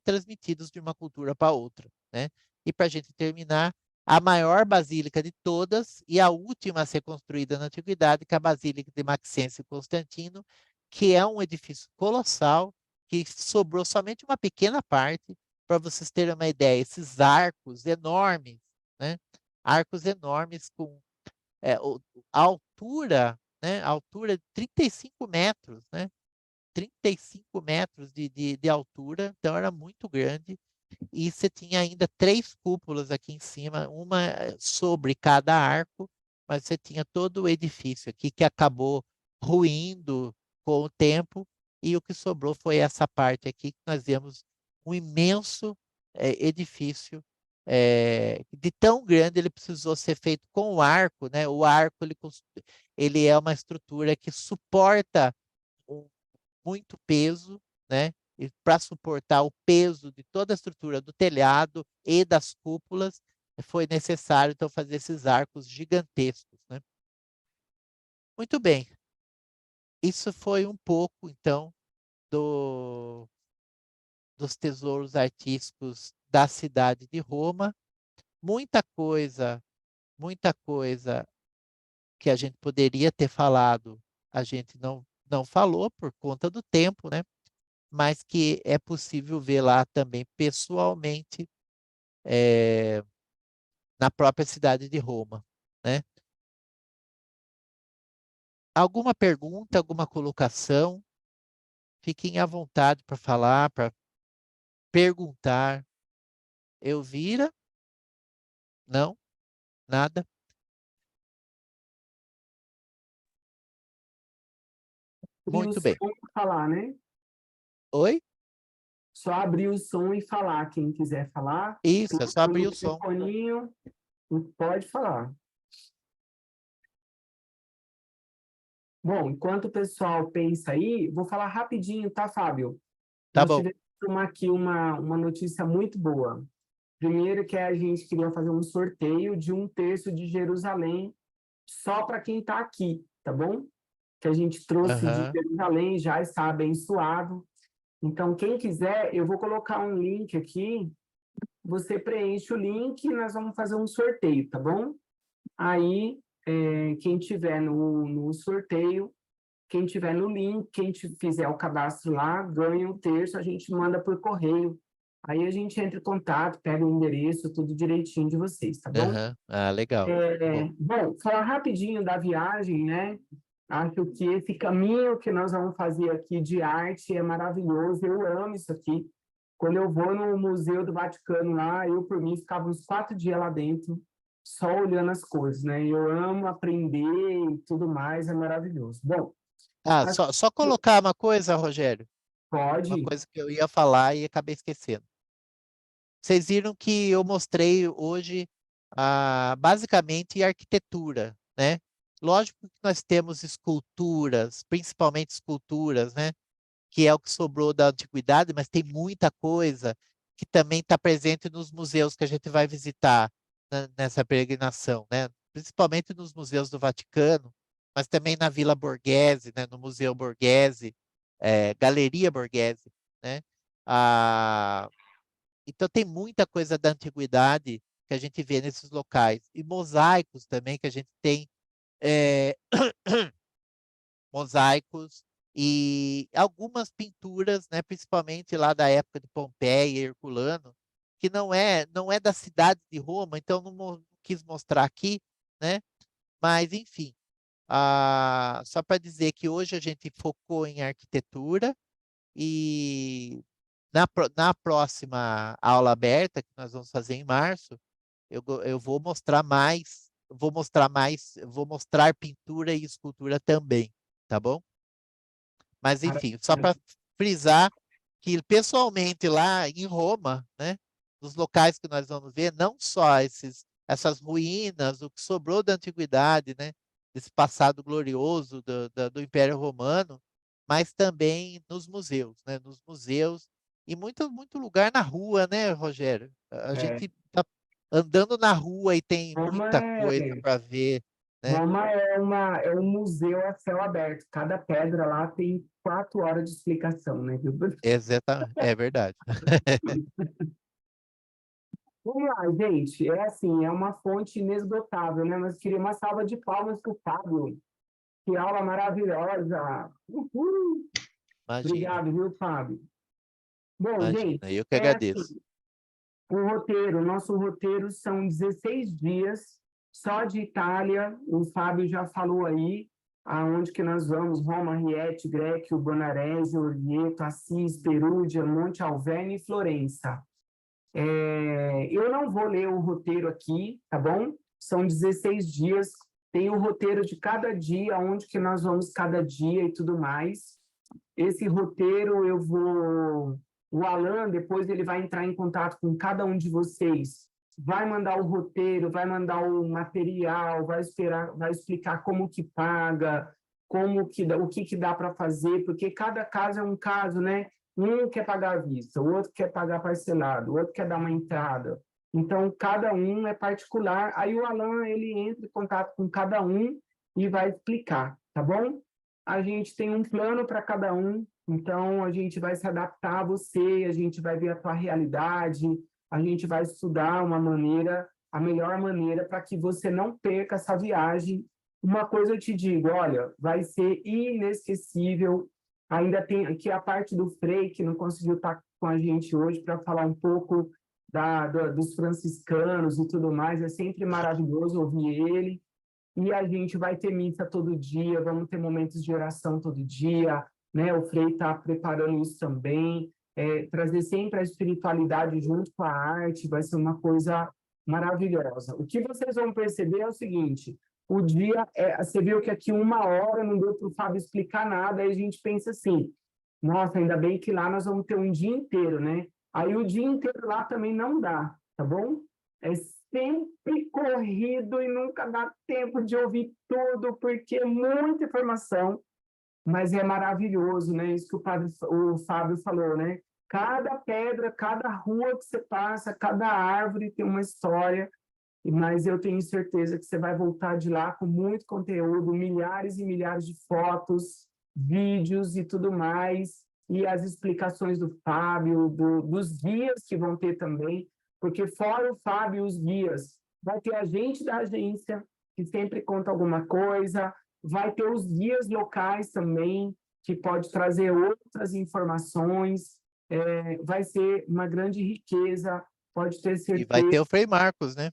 transmitidos de uma cultura para outra, né? E para a gente terminar, a maior basílica de todas e a última a ser construída na antiguidade, que é a Basílica de Maxêncio e Constantino, que é um edifício colossal, que sobrou somente uma pequena parte, para vocês terem uma ideia, esses arcos enormes, né? Arcos enormes com a altura, né? A altura de 35 metros, né? 35 metros de altura, então era muito grande. E você tinha ainda 3 cúpulas aqui em cima, uma sobre cada arco, mas você tinha todo o edifício aqui que acabou ruindo com o tempo, e o que sobrou foi essa parte aqui, que nós vemos um imenso edifício, de tão grande ele precisou ser feito com o arco, né? O arco ele é uma estrutura que suporta muito peso, né? E para suportar o peso de toda a estrutura do telhado e das cúpulas, foi necessário então fazer esses arcos gigantescos, né? Muito bem. Isso foi um pouco então dos tesouros artísticos da cidade de Roma. Muita coisa que a gente poderia ter falado, a gente não falou por conta do tempo, né? Mas que é possível ver lá também pessoalmente, na própria cidade de Roma, né? Alguma pergunta, alguma colocação? Fiquem à vontade para falar, para perguntar. Elvira? Não? Nada? Abrir o Muito som bem. e falar, né? Oi? Só abrir o som e falar. Quem quiser falar, Isso, é só abrir no o som. telefoninho, pode falar. Bom, enquanto o pessoal pensa aí, vou falar rapidinho, tá, Fábio? Tá Nós bom. tivemos aqui uma notícia muito boa. Primeiro que a gente queria fazer um sorteio de 1/3 de Jerusalém só para quem está aqui, tá bom? Que a gente trouxe de Aham. Jerusalém, já está abençoado. Então, quem quiser, eu vou colocar um link aqui, você preenche o link e nós vamos fazer um sorteio, tá bom? Aí, quem tiver no sorteio, quem tiver no link, quem fizer o cadastro lá, ganha um terço, a gente manda por correio. Aí a gente entra em contato, pega o endereço, tudo direitinho de vocês, tá bom? Aham. Ah, legal. Bom. Bom, falar rapidinho da viagem, né? Acho que esse caminho que nós vamos fazer aqui de arte é maravilhoso, eu amo isso aqui. Quando eu vou no Museu do Vaticano lá, eu, por mim, ficava uns 4 dias lá dentro, só olhando as coisas, né? Eu amo aprender e tudo mais, é maravilhoso. Bom, Ah, só colocar uma coisa, Rogério. Uma pode. coisa que eu ia falar e acabei esquecendo. Vocês viram que eu mostrei hoje, basicamente, arquitetura, né? Lógico que nós temos esculturas, principalmente esculturas, né? Que é o que sobrou da antiguidade, mas tem muita coisa que também está presente nos museus que a gente vai visitar nessa peregrinação, né? Principalmente nos museus do Vaticano, mas também na Vila Borghese, né? No Museu Borghese, Galeria Borghese, né? Então tem muita coisa da antiguidade que a gente vê nesses locais. E mosaicos também, que a gente tem mosaicos e algumas pinturas, né, principalmente lá da época de Pompeia e Herculano, que não é da cidade de Roma, então não quis mostrar aqui, né? Mas enfim, só para dizer que hoje a gente focou em arquitetura e na próxima aula aberta que nós vamos fazer em março, eu vou mostrar mais, vou mostrar pintura e escultura também, tá bom? Mas, enfim, só para frisar que pessoalmente lá em Roma, né, nos locais que nós vamos ver, não só essas ruínas, o que sobrou da antiguidade, né, desse passado glorioso do Império Romano, mas também nos museus, né, nos museus e muito lugar na rua, né, Rogério? A gente está andando na rua e tem Roma muita coisa para ver, né? Roma é um museu a céu aberto. Cada pedra lá tem 4 horas de explicação, né? Exatamente, é verdade. Vamos lá, gente. É assim, é uma fonte inesgotável, né? Mas queria uma salva de palmas para o Fábio. Que aula maravilhosa! Uhul! Imagina, Obrigado, viu, Fábio? Bom, gente, imagina, eu que é agradeço. assim, o nosso roteiro são 16 dias, só de Itália, o Fábio já falou aí, aonde que nós vamos, Roma, Rieti, Greccio, Bonarésia, Orvieto, Assis, Perúdia, Monte Alverne e Florença. Eu não vou ler o roteiro aqui, tá bom? São 16 dias, tem o roteiro de cada dia, onde que nós vamos cada dia e tudo mais. Esse roteiro o Alan, depois ele vai entrar em contato com cada um de vocês, vai mandar o roteiro, vai mandar o material, vai explicar como que paga, o que dá para fazer, porque cada caso é um caso, né? Um quer pagar à vista, o outro quer pagar parcelado, o outro quer dar uma entrada. Então, cada um é particular. Aí o Alan, ele entra em contato com cada um e vai explicar, tá bom? A gente tem um plano para cada um, então a gente vai se adaptar a você, a gente vai ver a tua realidade, a gente vai estudar a melhor maneira para que você não perca essa viagem. Uma coisa eu te digo, olha, vai ser inesquecível. Ainda tem aqui a parte do Frei, que não conseguiu estar com a gente hoje para falar um pouco dos franciscanos e tudo mais. É sempre maravilhoso ouvir ele. E a gente vai ter missa todo dia, vamos ter momentos de oração todo dia, né? O Frei está preparando isso também, trazer sempre a espiritualidade junto com a arte, vai ser uma coisa maravilhosa. O que vocês vão perceber é o seguinte, o dia, você viu que aqui 1 hora não deu para o Fábio explicar nada, aí a gente pensa assim, nossa, ainda bem que lá nós vamos ter um dia inteiro, né? Aí o dia inteiro lá também não dá, tá bom? É sempre corrido e nunca dá tempo de ouvir tudo, porque é muita informação, mas é maravilhoso, né? Isso que o Fábio falou, né? Cada pedra, cada rua que você passa, cada árvore tem uma história, mas eu tenho certeza que você vai voltar de lá com muito conteúdo, milhares e milhares de fotos, vídeos e tudo mais, e as explicações do Fábio, dos guias que vão ter também, porque fora o Fábio e os guias, vai ter a gente da agência, que sempre conta alguma coisa. Vai ter os guias locais também, que pode trazer outras informações. Vai ser uma grande riqueza, pode ter E vai certeza. ter o Frei Marcos, né?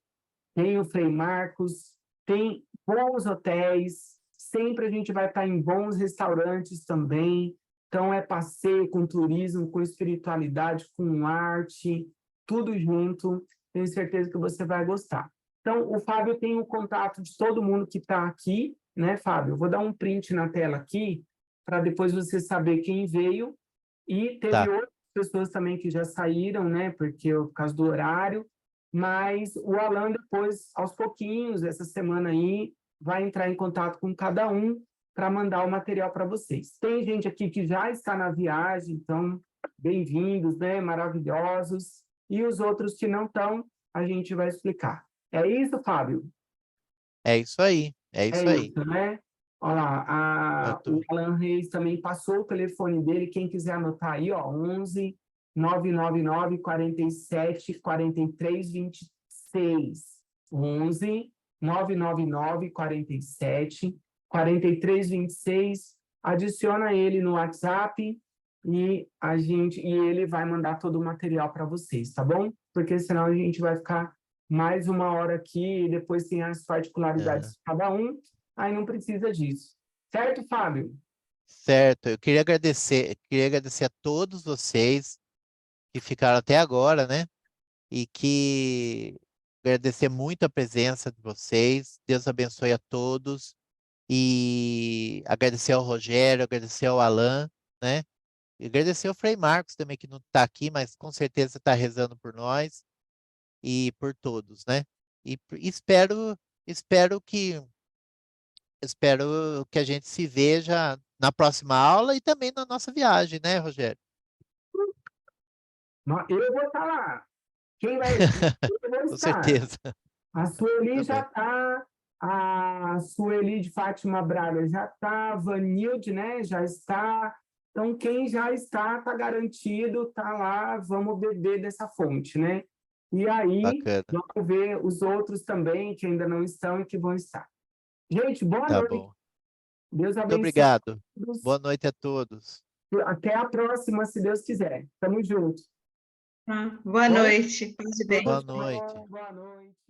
Tem o Frei Marcos, tem bons hotéis, sempre a gente vai estar em bons restaurantes também. Então, é passeio com turismo, com espiritualidade, com arte, tudo junto. Tenho certeza que você vai gostar. Então, o Fábio tem o contato de todo mundo que está aqui, né, Fábio? Eu vou dar um print na tela aqui, para depois você saber quem veio. E teve Tá. outras pessoas também que já saíram, né, porque por causa do horário. Mas o Alan, depois, aos pouquinhos, essa semana aí, vai entrar em contato com cada um para mandar o material para vocês. Tem gente aqui que já está na viagem, então, bem-vindos, né? Maravilhosos. E os outros que não estão, a gente vai explicar. É isso, Fábio? É isso aí. É É isso aí. isso, né? Olha lá, o Alan Reis também passou o telefone dele, quem quiser anotar aí, ó, 11 999 47 43 26. 11 999 47 43 26. Adiciona ele no WhatsApp e ele vai mandar todo o material para vocês, tá bom? Porque senão a gente vai ficar mais uma hora aqui e depois tem as particularidades de cada um, aí não precisa disso. Certo, Fábio? Certo. Eu queria agradecer a todos vocês que ficaram até agora, né? E que agradecer muito a presença de vocês. Deus abençoe a todos. E agradecer ao Rogério, agradecer ao Alan, né? E agradecer ao Frei Marcos também, que não está aqui, mas com certeza está rezando por nós e por todos, né? E espero que a gente se veja na próxima aula e também na nossa viagem, né, Rogério? Eu vou estar lá. Quem vai? Eu vou Com estar. certeza. A Sueli já Também. está, a Sueli de Fátima Braga já está, a Vanilde, né, já está. Então, quem já está garantido, está lá, vamos beber dessa fonte, né? E aí, Bacana. vamos ver os outros também, que ainda não estão e que vão estar. Gente, boa Tá noite. bom. Deus Muito abençoe obrigado. todos. Boa noite a todos. Até a próxima, se Deus quiser. Tamo junto. Boa noite. Paz e bem. Boa noite. Boa noite.